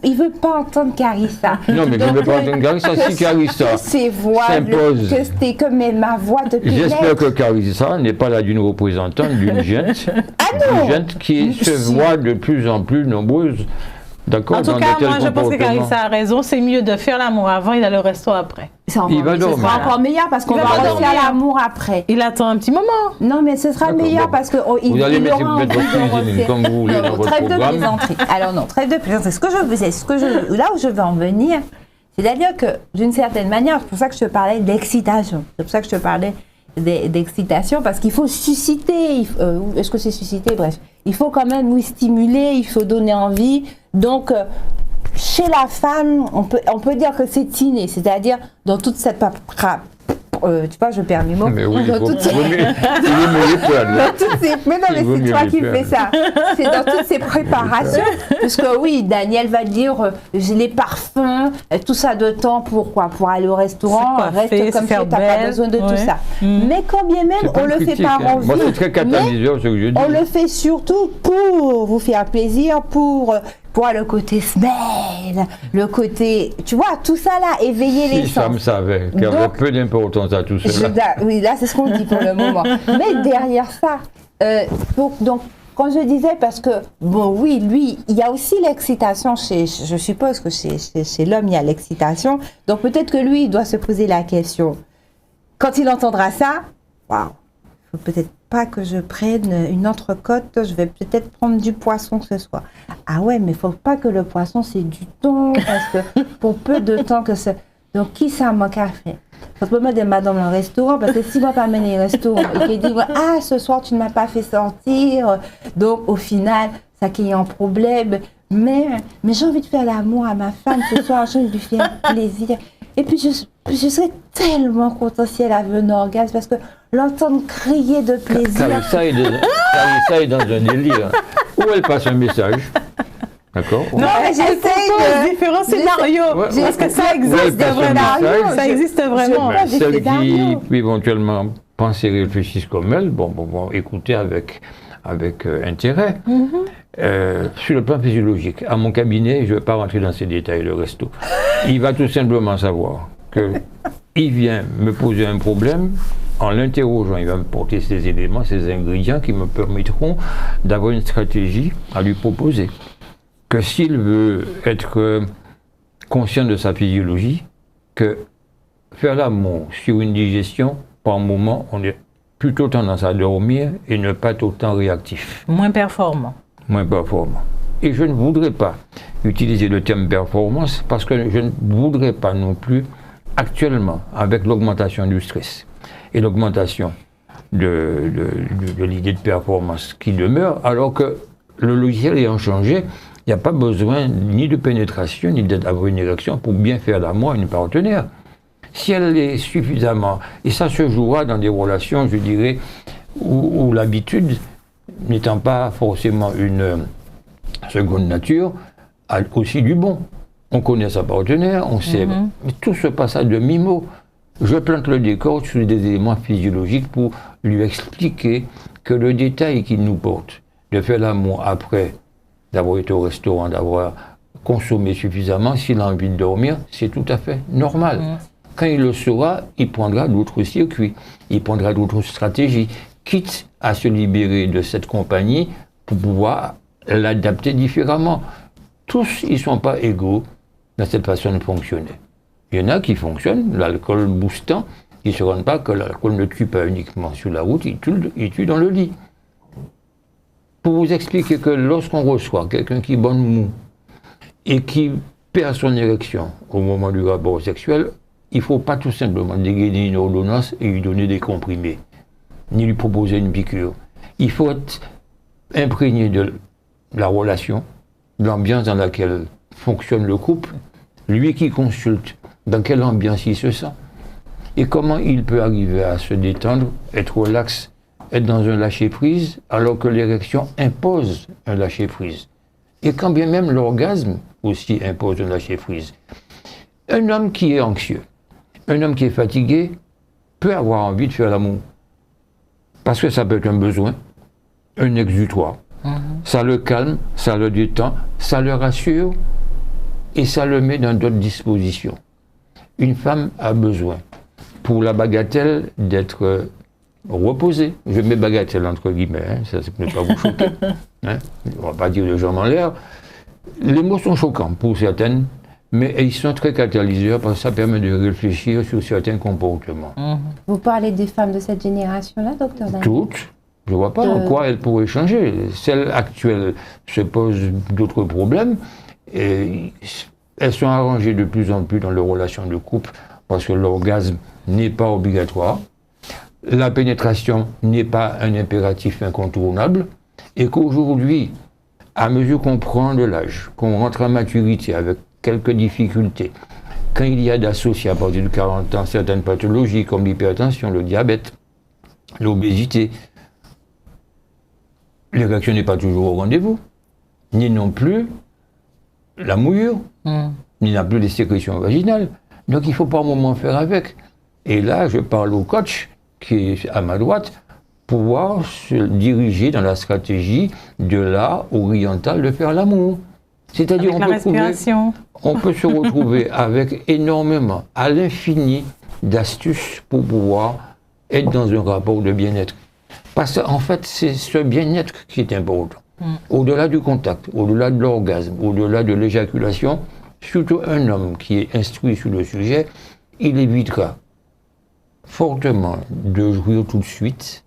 il veut pas entendre Carissa. Non mais je ne veux pas entendre Carissa. Si Carissa s'impose, que ma voix depuis j'espère que Carissa n'est pas là d'une représentante d'une gente, qui se voit de plus en plus nombreuse. En tout cas, moi je pense que Carissa a raison, c'est mieux de faire l'amour avant et d'aller au resto après. Il va ce dormir. sera encore meilleur parce qu'on Il va va pas refaire dormir. l'amour après. Il attend un petit moment. Non, mais ce sera D'accord, meilleur bon. parce que Vous allez mettre aura votre envie de cuisine refaire. comme vous voulez dans votre Trêve de programme. plaisanterie. Alors non, trêve de plaisanterie. Là où je veux en venir, c'est-à-dire que d'une certaine manière, c'est pour ça que je te parlais d'excitation. C'est pour ça que je te parlais d'excitation, parce qu'il faut susciter. Est-ce que c'est susciter? Bref, il faut quand même, oui, stimuler, il faut donner envie. Donc, chez la femme, on peut dire que c'est inné, c'est-à-dire dans toute cette tu vois, je perds mes mots. Mais oui, il Dans vaut toutes ces- mieux les perdre. dans toutes ces- mais non, mais Il vaut c'est mieux toi les qui perdre. fais ça. C'est dans toutes ces préparations. Parce que oui, Daniel va dire j'ai les parfums, tout ça de temps pour quoi? Pour aller au restaurant, Se coiffer, reste comme se faire si tu n'as pas belle. besoin de tout Ouais. ça. Mais quand bien même, C'est pas on une le fait critique, par hein. envie. Moi, c'est très mais catalyseur ce que je dis. on le fait surtout pour vous faire plaisir, pour le côté smell, le côté, tu vois, tout ça là, éveiller les Si sens. Sam savait qu'il y avait Donc, peu d'importance à tout cela. Oui, là, c'est ce qu'on dit pour le moment. Mais derrière ça, donc, quand je disais, parce que, bon, oui, lui, il y a aussi l'excitation je suppose que chez l'homme, il y a l'excitation. Donc, peut-être que lui, il doit se poser la question. Quand il entendra ça, waouh, il faut peut-être pas que je prenne une entrecôte, je vais peut-être prendre du poisson ce soir. Ah ouais, mais il faut pas que le poisson, c'est du thon, parce que pour peu de temps que ça... Donc, qui ça manque à faire? Faut pas mettre des madame dans le restaurant, parce que si moi pas amener au restaurant et qu'il dit ah ce soir tu ne m'as pas fait sortir, donc au final ça qu'il y a un problème, mais j'ai envie de faire l'amour à ma femme ce soir, j'ai envie de lui faire plaisir, et puis je serais tellement contente si elle avait un orgasme, parce que l'entendre crier de plaisir. Ça est dans un délire. Où elle passe un message. D'accord? Non, mais j'essaie de- différents scénarios. Ouais, Parce que ça ouais, existe ouais, vraiment. Ça existe vraiment. Mais des celles qui scénarios. éventuellement pensent et réfléchissent comme elle, bon, écoutez avec intérêt. Sur le plan physiologique, à mon cabinet, je ne vais pas rentrer dans ces détails, le resto. Il va tout simplement savoir qu'il vient me poser un problème. En l'interrogeant, il va me porter ces éléments, ces ingrédients qui me permettront d'avoir une stratégie à lui proposer. Que s'il veut être conscient de sa physiologie, que faire l'amour sur une digestion, par moment, on a plutôt tendance à dormir et ne pas être autant réactif, Moins performant. moins performant. Et je ne voudrais pas utiliser le terme performance parce que je ne voudrais pas non plus, actuellement, avec l'augmentation du stress et l'augmentation de l'idée de performance qui demeure, alors que le logiciel ayant changé, il n'y a pas besoin ni de pénétration, ni d'avoir une érection pour bien faire l'amour à une partenaire. Si elle est suffisamment... Et ça se jouera dans des relations, je dirais, où l'habitude, n'étant pas forcément une seconde nature, a aussi du bon. On connaît sa partenaire, on sait... Mais tout se passe à demi-mot. Je plante le décor sur des éléments physiologiques pour lui expliquer que le détail qu'il nous porte, de faire l'amour après d'avoir été au restaurant, d'avoir consommé suffisamment, s'il a envie de dormir, c'est tout à fait normal. Quand il le saura, il prendra d'autres circuits, il prendra d'autres stratégies, quitte à se libérer de cette compagnie pour pouvoir l'adapter différemment. Tous, ils ne sont pas égaux dans cette façon de fonctionner. Il y en a qui fonctionnent, l'alcool boostant, ils ne se rendent pas que l'alcool ne tue pas uniquement sur la route, il tue dans le lit. Pour vous expliquer que lorsqu'on reçoit quelqu'un qui est bon mou et qui perd son érection au moment du rapport sexuel, il ne faut pas tout simplement dégainer une ordonnance et lui donner des comprimés, ni lui proposer une piqûre. Il faut être imprégné de la relation, de l'ambiance dans laquelle fonctionne le couple, lui qui consulte, dans quelle ambiance il se sent, et comment il peut arriver à se détendre, être relax, être dans un lâcher-prise, alors que l'érection impose un lâcher-prise. Et quand bien même l'orgasme aussi impose un lâcher-prise. Un homme qui est anxieux, un homme qui est fatigué, peut avoir envie de faire l'amour. Parce que ça peut être un besoin, un exutoire. Ça le calme, ça le détend, ça le rassure, et ça le met dans d'autres dispositions. Une femme a besoin, pour la bagatelle, d'être reposée. Je mets bagatelle entre guillemets, hein, ça ne peut pas vous choquer. Hein, on ne va pas dire de jambes en l'air. Les mots sont choquants pour certaines, mais ils sont très catalyseurs parce que ça permet de réfléchir sur certains comportements. Vous parlez des femmes de cette génération-là, docteur Daniel? Toutes. Je ne vois pas en quoi elles pourraient changer. Celles actuelles se posent d'autres problèmes. Et elles sont arrangées de plus en plus dans leurs relations de couple parce que l'orgasme n'est pas obligatoire. La pénétration n'est pas un impératif incontournable. Et qu'aujourd'hui, à mesure qu'on prend de l'âge, qu'on rentre en maturité avec quelques difficultés, quand il y a d'associés à partir de 40 ans certaines pathologies comme l'hypertension, le diabète, l'obésité, l'érection n'est pas toujours au rendez-vous, ni non plus la mouillure, ni non plus les sécrétions vaginales. Donc il ne faut pas un moment faire avec. Et là, je parle au coach qui est à ma droite, pouvoir se diriger dans la stratégie de l'art oriental de faire l'amour. C'est-à-dire on peut se retrouver avec énormément, à l'infini, d'astuces pour pouvoir être dans un rapport de bien-être. Parce qu'en fait, c'est ce bien-être qui est important. Au-delà du contact, au-delà de l'orgasme, au-delà de l'éjaculation, surtout un homme qui est instruit sur le sujet, il évitera fortement de jouir tout de suite,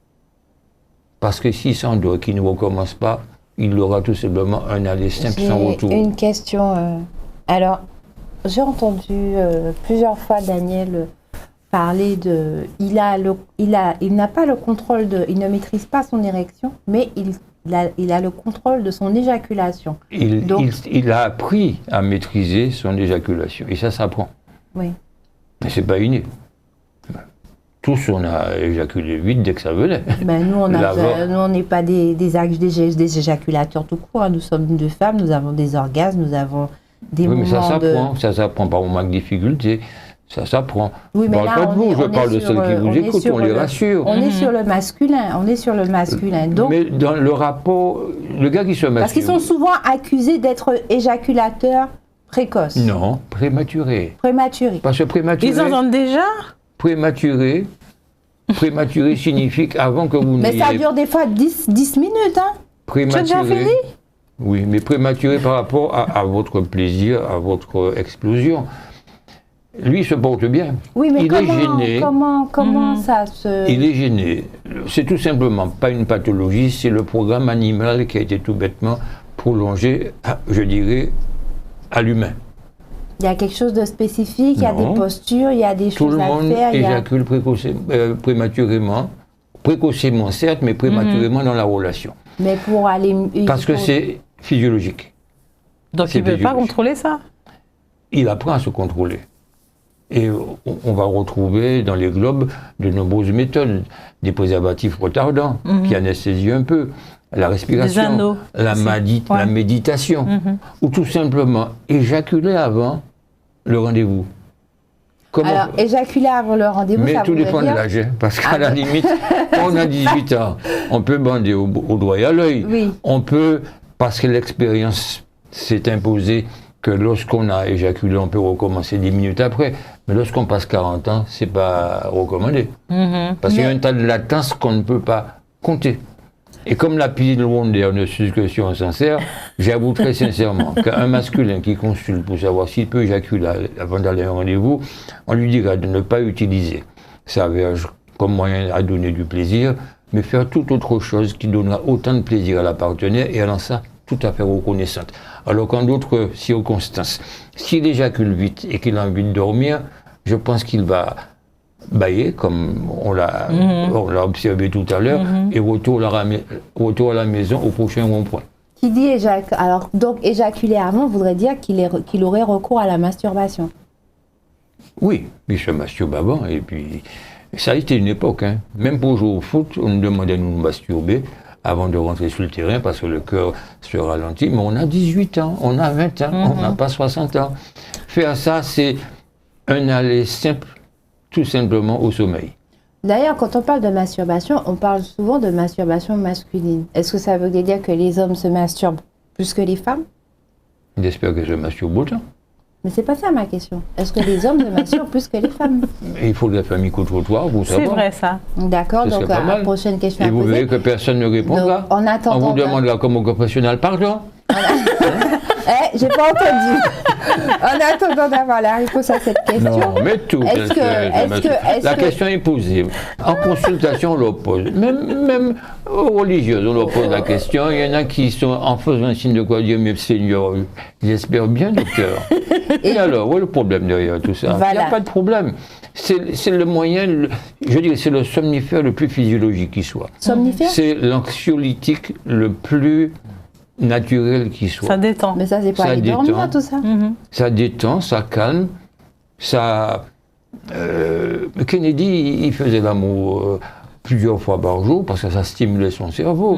parce que s'il s'endort et qu'il ne recommence pas, il aura tout simplement un aller simple sans retour. Une question. Alors, j'ai entendu plusieurs fois Daniel parler de... Il n'a pas le contrôle de... Il ne maîtrise pas son érection, mais il a le contrôle de son éjaculation. Il a appris à maîtriser son éjaculation, et ça s'apprend. Oui. Mais c'est pas inné. Tous, on a éjaculé vite dès que ça venait. Ben, nous, on n'est pas des éjaculateurs tout court. Hein. Nous sommes deux femmes, nous avons des orgasmes, nous avons des moments ça s'apprend par moments de difficulté. Ça s'apprend. Oui, mais là, je parle de ceux qui vous écoutent, on les rassure. On est sur le masculin. Donc, mais dans le rapport, le gars qui se masturbe... Parce qu'ils sont souvent accusés d'être éjaculateurs précoces. Non, prématurés. Parce que prématuré... Ils entendent déjà Prématuré signifie qu'avant que vous n'ayez... Mais ça dure des fois 10 minutes, hein. Prématuré. Tu as déjà fini? Oui, mais prématuré par rapport à votre plaisir, à votre explosion. Lui se porte bien. Oui, mais il est gêné. Comment ça se... Il est gêné. C'est tout simplement pas une pathologie, c'est le programme animal qui a été tout bêtement prolongé, je dirais, à l'humain. Il y a quelque chose de spécifique, il y a des postures, il y a des choses à faire. Tout le monde éjacule prématurément, précocement certes, mais prématurément dans la relation. Mais pour aller... Parce que c'est physiologique. Donc il ne peut pas contrôler ça? Il apprend à se contrôler. Et on va retrouver dans les globes de nombreuses méthodes, des préservatifs retardants qui anesthésient un peu, la respiration, la méditation, ou tout simplement éjaculer avant le rendez-vous. Alors, éjaculer avant le rendez-vous, mais ça tout dépend de l'âge, parce qu'à la limite, quand on a 18 ans, on peut bander au doigt et à l'œil. Oui. On peut, parce que l'expérience s'est imposée, que lorsqu'on a éjaculé, on peut recommencer 10 minutes après. Mais lorsqu'on passe 40 ans, c'est pas recommandé. Parce qu'il y a un tas de latence qu'on ne peut pas compter. Et comme la pilule Wonder ne suit que si on s'en sert, j'avoue très sincèrement qu'un masculin qui consulte pour savoir s'il peut éjaculer avant d'aller à un rendez-vous, on lui dira de ne pas utiliser sa verge comme moyen à donner du plaisir, mais faire toute autre chose qui donnera autant de plaisir à la partenaire et en ça tout à fait reconnaissante. Alors qu'en d'autres circonstances, s'il éjacule vite et qu'il a envie de dormir, je pense qu'il va bailler, comme on l'a observé tout à l'heure, et retour à la maison au prochain rond-point. Qui dit alors donc éjaculer avant voudrait dire qu'il aurait recours à la masturbation. Oui, il se masturbe avant, et puis ça a été une époque, hein. Même pour jouer au foot, on nous demandait de nous masturber avant de rentrer sur le terrain parce que le cœur se ralentit, mais on a 18 ans, on a 20 ans, on n'a pas 60 ans. Faire ça, c'est un aller simple, tout simplement au sommeil. D'ailleurs, quand on parle de masturbation, on parle souvent de masturbation masculine. Est-ce que ça veut dire que les hommes se masturbent plus que les femmes? J'espère que je masturbe autant. Mais c'est pas ça ma question. Est-ce que les hommes se masturbent plus que les femmes? Il faut que la famille micro-trottoir pour savoir. C'est vrai ça. D'accord, donc la prochaine question à poser. Et vous verrez que personne ne répondra. Donc, en attendant, on vous demandera comme professionnel, pardon. J'ai pas entendu. En attendant d'avoir la réponse à cette question. Non, mais tout. La question est posée. En consultation, on leur pose. Même aux religieuses, on leur pose la question. Il y en a qui sont en faisant un signe de quoi dire, mais Seigneur, j'espère bien, docteur. Et alors, où est le problème derrière tout ça? Il n'y a pas de problème. C'est le moyen, je dirais, c'est le somnifère le plus physiologique qui soit. Somnifère? C'est l'anxiolytique le plus naturel qui soit. Ça détend. Mais ça, c'est pas aller dormir, tout ça. Ça détend, ça calme, ça... Kennedy, il faisait l'amour plusieurs fois par jour parce que ça stimulait son cerveau.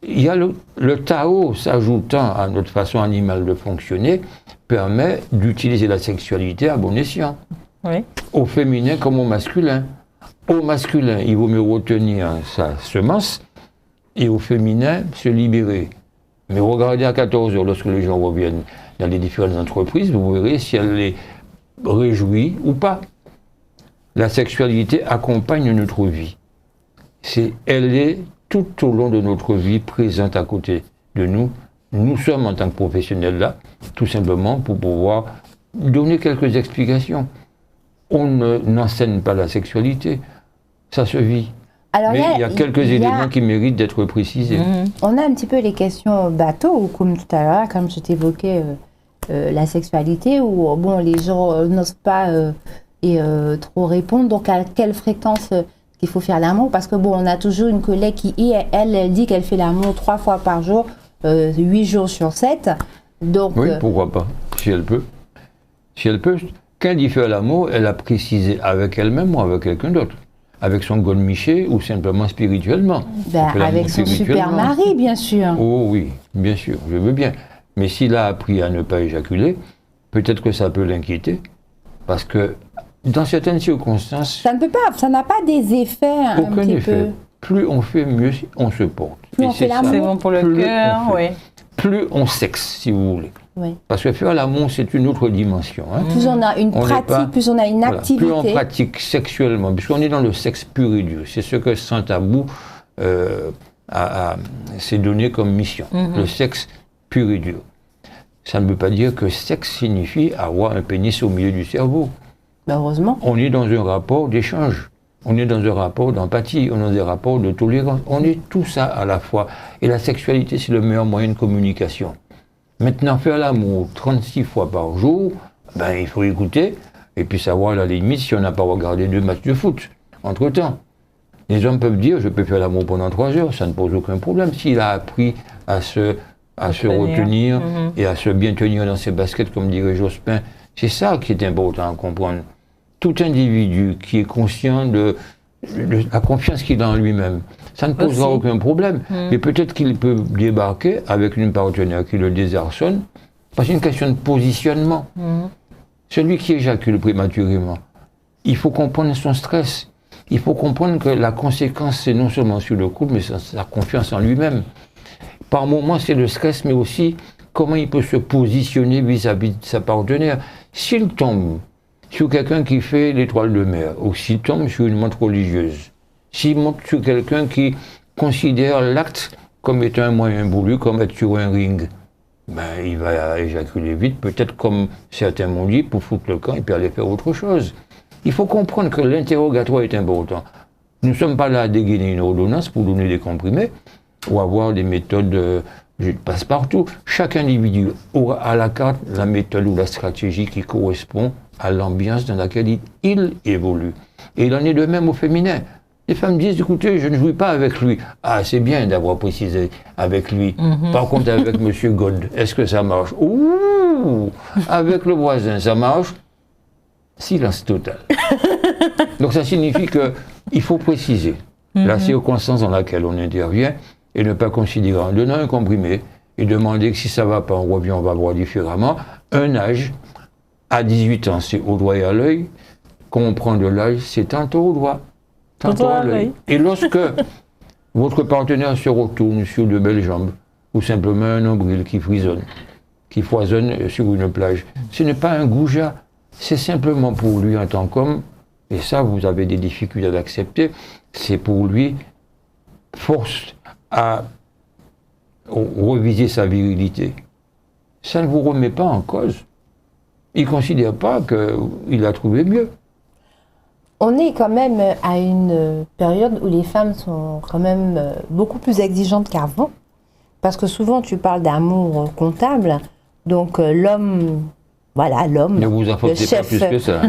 Il y a le Tao, s'ajoutant à notre façon animale de fonctionner, permet d'utiliser la sexualité à bon escient. Oui. Au féminin comme au masculin. Au masculin, il vaut mieux retenir sa semence, et au féminin, se libérer. Mais regardez à 14h, lorsque les gens reviennent dans les différentes entreprises, vous verrez si elle les réjouit ou pas. La sexualité accompagne notre vie. Elle est tout au long de notre vie présente à côté de nous. Nous sommes en tant que professionnels là, tout simplement pour pouvoir donner quelques explications. On n'enseigne pas la sexualité, ça se vit. Alors mais il y a quelques éléments qui méritent d'être précisés. On a un petit peu les questions bateau, ou comme tout à l'heure, comme je t'évoquais la sexualité, où bon, les gens n'osent pas trop répondre. Donc à quelle fréquence qu'il faut faire l'amour? Parce que bon, on a toujours une collègue qui, elle dit qu'elle fait l'amour 3 fois par jour, 8 jours sur 7. Donc, oui, pourquoi pas, si elle peut. Si elle peut. Quand elle dit faire l'amour, elle a précisé avec elle-même ou avec quelqu'un d'autre. Avec son godemiché ou simplement spirituellement. Avec son super mari, bien sûr. Oh oui, bien sûr, je veux bien. Mais s'il a appris à ne pas éjaculer, peut-être que ça peut l'inquiéter. Parce que dans certaines circonstances... Ça n'a pas des effets aucun effet. Plus on fait, mieux on se porte. Plus on fait l'amour. C'est bon pour le cœur, oui. Plus on sexe, si vous voulez. Oui. Parce que faire l'amour, c'est une autre dimension. Hein. Plus on a une pratique, plus on a une activité. Plus on pratique sexuellement, puisqu'on est dans le sexe pur et dur. C'est ce que Saint Tabou s'est donné comme mission. Le sexe pur et dur. Ça ne veut pas dire que sexe signifie avoir un pénis au milieu du cerveau. Ben heureusement. On est dans un rapport d'échange. On est dans un rapport d'empathie. On est dans un rapport de tolérance. On est tout ça à la fois. Et la sexualité, c'est le meilleur moyen de communication. Maintenant, faire l'amour 36 fois par jour, ben, il faut écouter et puis savoir à la limite si on n'a pas regardé 2 matchs de foot entre-temps. Les hommes peuvent dire, je peux faire l'amour pendant 3 heures, ça ne pose aucun problème. S'il a appris à se retenir et à se bien tenir dans ses baskets, comme dirait Jospin, c'est ça qui est important à comprendre. Tout individu qui est conscient de la confiance qu'il a en lui-même, ça ne posera aucun problème. Mais peut-être qu'il peut débarquer avec une partenaire qui le désarçonne, parce que c'est une question de positionnement. Celui qui éjacule prématurément, il faut comprendre son stress. Il faut comprendre que la conséquence, c'est non seulement sur le couple, mais sa confiance en lui-même. Par moments, c'est le stress, mais aussi comment il peut se positionner vis-à-vis de sa partenaire. S'il tombe sur quelqu'un qui fait l'étoile de mer, ou s'il tombe sur une montre religieuse, s'il monte sur quelqu'un qui considère l'acte comme étant un moyen voulu, comme être sur un ring, ben, il va éjaculer vite, peut-être comme certains m'ont dit, pour foutre le camp et puis aller faire autre chose. Il faut comprendre que l'interrogatoire est important. Nous ne sommes pas là à dégainer une ordonnance pour donner des comprimés ou avoir des méthodes passe-partout. Chaque individu aura à la carte la méthode ou la stratégie qui correspond à l'ambiance dans laquelle il évolue. Et il en est de même au féminin. Les femmes disent, écoutez, je ne jouis pas avec lui. Ah, c'est bien d'avoir précisé avec lui. Par contre, avec Monsieur God, est-ce que ça marche? Ouh, avec le voisin, ça marche? Silence total. Donc ça signifie qu'il faut préciser la circonstance dans laquelle on intervient et ne pas considérer en donnant un comprimé et demander que si ça ne va pas, on revient, on va voir différemment. Un âge, à 18 ans, c'est au doigt et à l'œil. Quand on prend de l'âge, c'est tantôt au doigt, tantôt à l'œil. Et lorsque votre partenaire se retourne sur de belles jambes, ou simplement un nombril qui frisonne, qui foisonne sur une plage, ce n'est pas un goujat, c'est simplement pour lui en tant qu'homme, et ça vous avez des difficultés à l'accepter, c'est pour lui force à reviser sa virilité. ça ne vous remet pas en cause. Il ne considère pas qu'il a trouvé mieux. On est quand même à une période où les femmes sont quand même beaucoup plus exigeantes qu'avant. Parce que souvent, tu parles d'amour comptable. Donc, l'homme, voilà, l'homme. Ne vous enfoncez pas plus que ça.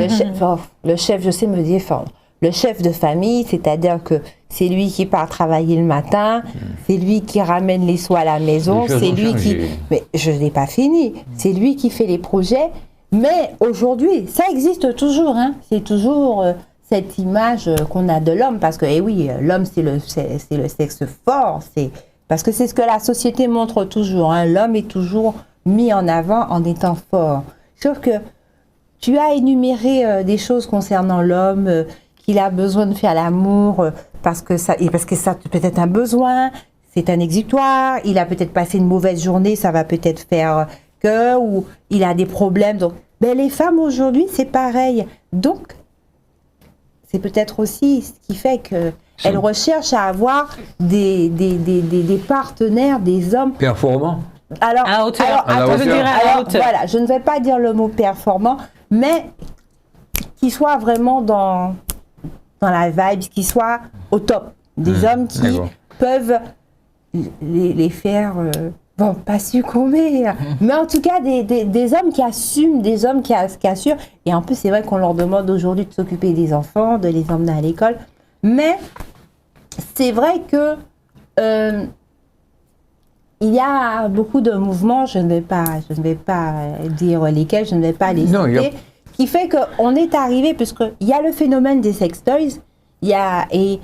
Le chef, je sais me défendre. Le chef de famille, c'est-à-dire que c'est lui qui part travailler le matin, c'est lui qui ramène les soins à la maison, c'est lui qui... Mais je n'ai pas fini. C'est lui qui fait les projets. Mais aujourd'hui, ça existe toujours. Hein. C'est toujours cette image qu'on a de l'homme. Parce que, eh oui, l'homme, c'est le sexe fort. Parce que c'est ce que la société montre toujours. Hein. L'homme est toujours mis en avant en étant fort. Sauf que tu as énuméré des choses concernant l'homme, qu'il a besoin de faire l'amour parce que ça peut-être un besoin, c'est un exutoire, il a peut-être passé une mauvaise journée, ça va peut-être faire ou il a des problèmes. Donc, les femmes aujourd'hui, c'est pareil. Donc, c'est peut-être aussi ce qui fait qu'elles recherchent à avoir des partenaires, des hommes performants. Alors, à la hauteur. Voilà, je ne vais pas dire le mot performant, mais qui soit vraiment dans la vibe, qui soit au top. Des hommes qui peuvent les faire, pas succomber, mais en tout cas des hommes qui assument, des hommes qui assurent. Et en plus, c'est vrai qu'on leur demande aujourd'hui de s'occuper des enfants, de les emmener à l'école. Mais c'est vrai que il y a beaucoup de mouvements, je ne vais pas dire lesquels, je ne vais pas les citer, qui fait qu'on est arrivé, puisqu'il y a le phénomène des sextoys, il y a, et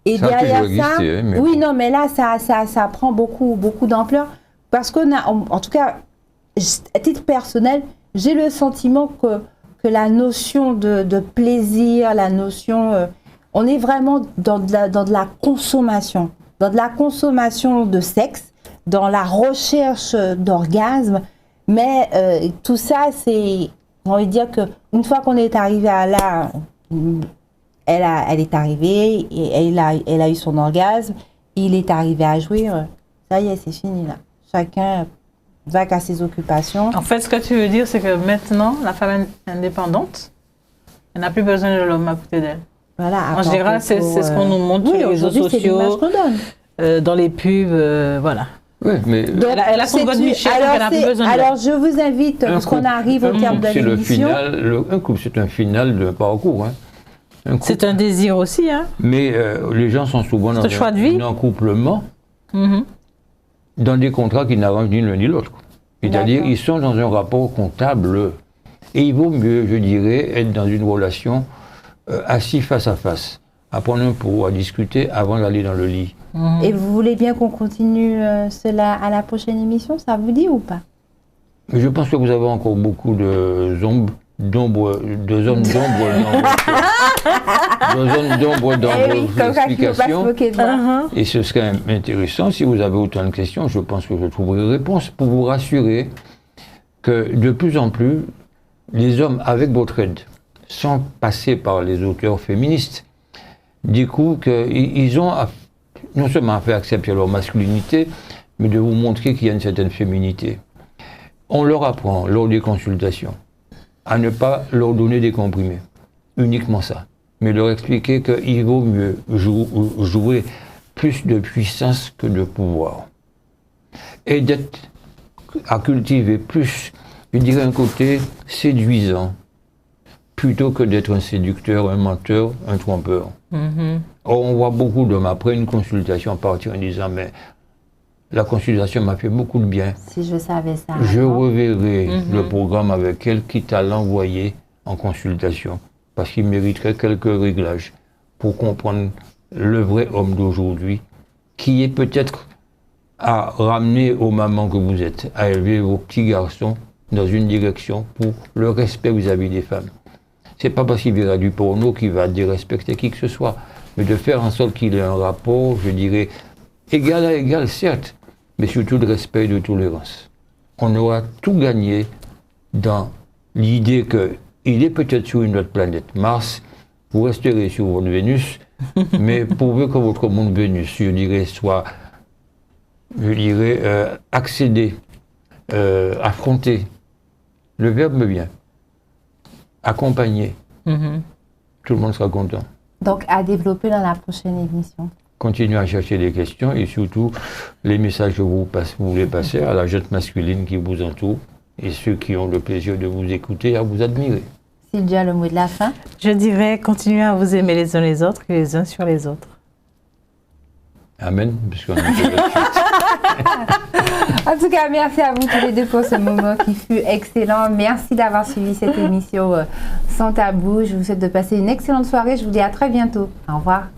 derrière ça, oui, non, mais là, ça prend beaucoup d'ampleur, parce qu'on a, en tout cas, à titre personnel, j'ai le sentiment que la notion de plaisir, la notion, on est vraiment dans de la consommation, de sexe, dans la recherche d'orgasme, mais tout ça, c'est, j'ai envie de dire qu'une fois qu'on est arrivé à là, elle est arrivée, et elle a eu son orgasme, il est arrivé à jouir, ça y est, c'est fini là. Chacun va qu'à ses occupations. En fait, ce que tu veux dire, c'est que maintenant, la femme est indépendante, elle n'a plus besoin de l'homme à côté d'elle. Voilà, en général, c'est ce qu'on nous montre sur les réseaux sociaux, dans les pubs, voilà. Oui, mais donc, elle a son God Michel, elle n'a plus besoin de alors, je vous invite, parce qu'on arrive au terme de l'émission. Un couple, c'est un final de parcours. Hein. C'est un désir aussi. Hein. Mais les gens sont souvent dans un accouplement, dans des contrats qui n'arrangent ni l'un ni l'autre. C'est-à-dire ils sont dans un rapport comptable. Et il vaut mieux, je dirais, être dans une relation assis face à face, à prendre un pot, à discuter avant d'aller dans le lit. Et vous voulez bien qu'on continue cela à la prochaine émission, ça vous dit ou pas? Mais je pense que vous avez encore beaucoup de zones d'ombre dans vos explications. Et ce serait intéressant, si vous avez autant de questions, je pense que je trouverai réponse pour vous rassurer que de plus en plus, les hommes, avec votre aide, sans passer par les auteurs féministes, découvrent qu'ils ont non seulement fait accepter leur masculinité, mais de vous montrer qu'il y a une certaine féminité. On leur apprend, lors des consultations, à ne pas leur donner des comprimés. Uniquement ça. Mais leur expliquer qu'il vaut mieux jouer plus de puissance que de pouvoir. Et à cultiver plus, je dirais, un côté séduisant, plutôt que d'être un séducteur, un menteur, un trompeur. Or, on voit beaucoup d'hommes, après une consultation, partir en disant « mais la consultation m'a fait beaucoup de bien. Si je savais ça. Je reverrai le programme avec elle, quitte à l'envoyer en consultation, parce qu'il mériterait quelques réglages pour comprendre le vrai homme d'aujourd'hui, qui est peut-être à ramener aux mamans que vous êtes, à élever vos petits garçons dans une direction pour le respect vis-à-vis des femmes. C'est pas parce qu'il verra du porno qu'il va dérespecter qui que ce soit, mais de faire en sorte qu'il ait un rapport, je dirais, égal à égal, certes, mais surtout de respect et de tolérance. On aura tout gagné dans l'idée qu'il est peut-être sur une autre planète, Mars, vous resterez sur votre Vénus, mais pourvu que votre monde Vénus, je dirais, soit, accédé affronter. Le verbe me vient. Accompagner. Tout le monde sera content. Donc, à développer dans la prochaine émission. Continuez à chercher des questions et surtout les messages que vous voulez passer à la jeune masculine qui vous entoure et ceux qui ont le plaisir de vous écouter et à vous admirer. Sylvia, le mot de la fin? Je dirais continuez à vous aimer les uns les autres que les uns sur les autres. Amen, puisqu'on a fait la suite. En tout cas, merci à vous tous les deux pour ce moment qui fut excellent. Merci d'avoir suivi cette émission Sans Tabou. Je vous souhaite de passer une excellente soirée. Je vous dis à très bientôt. Au revoir.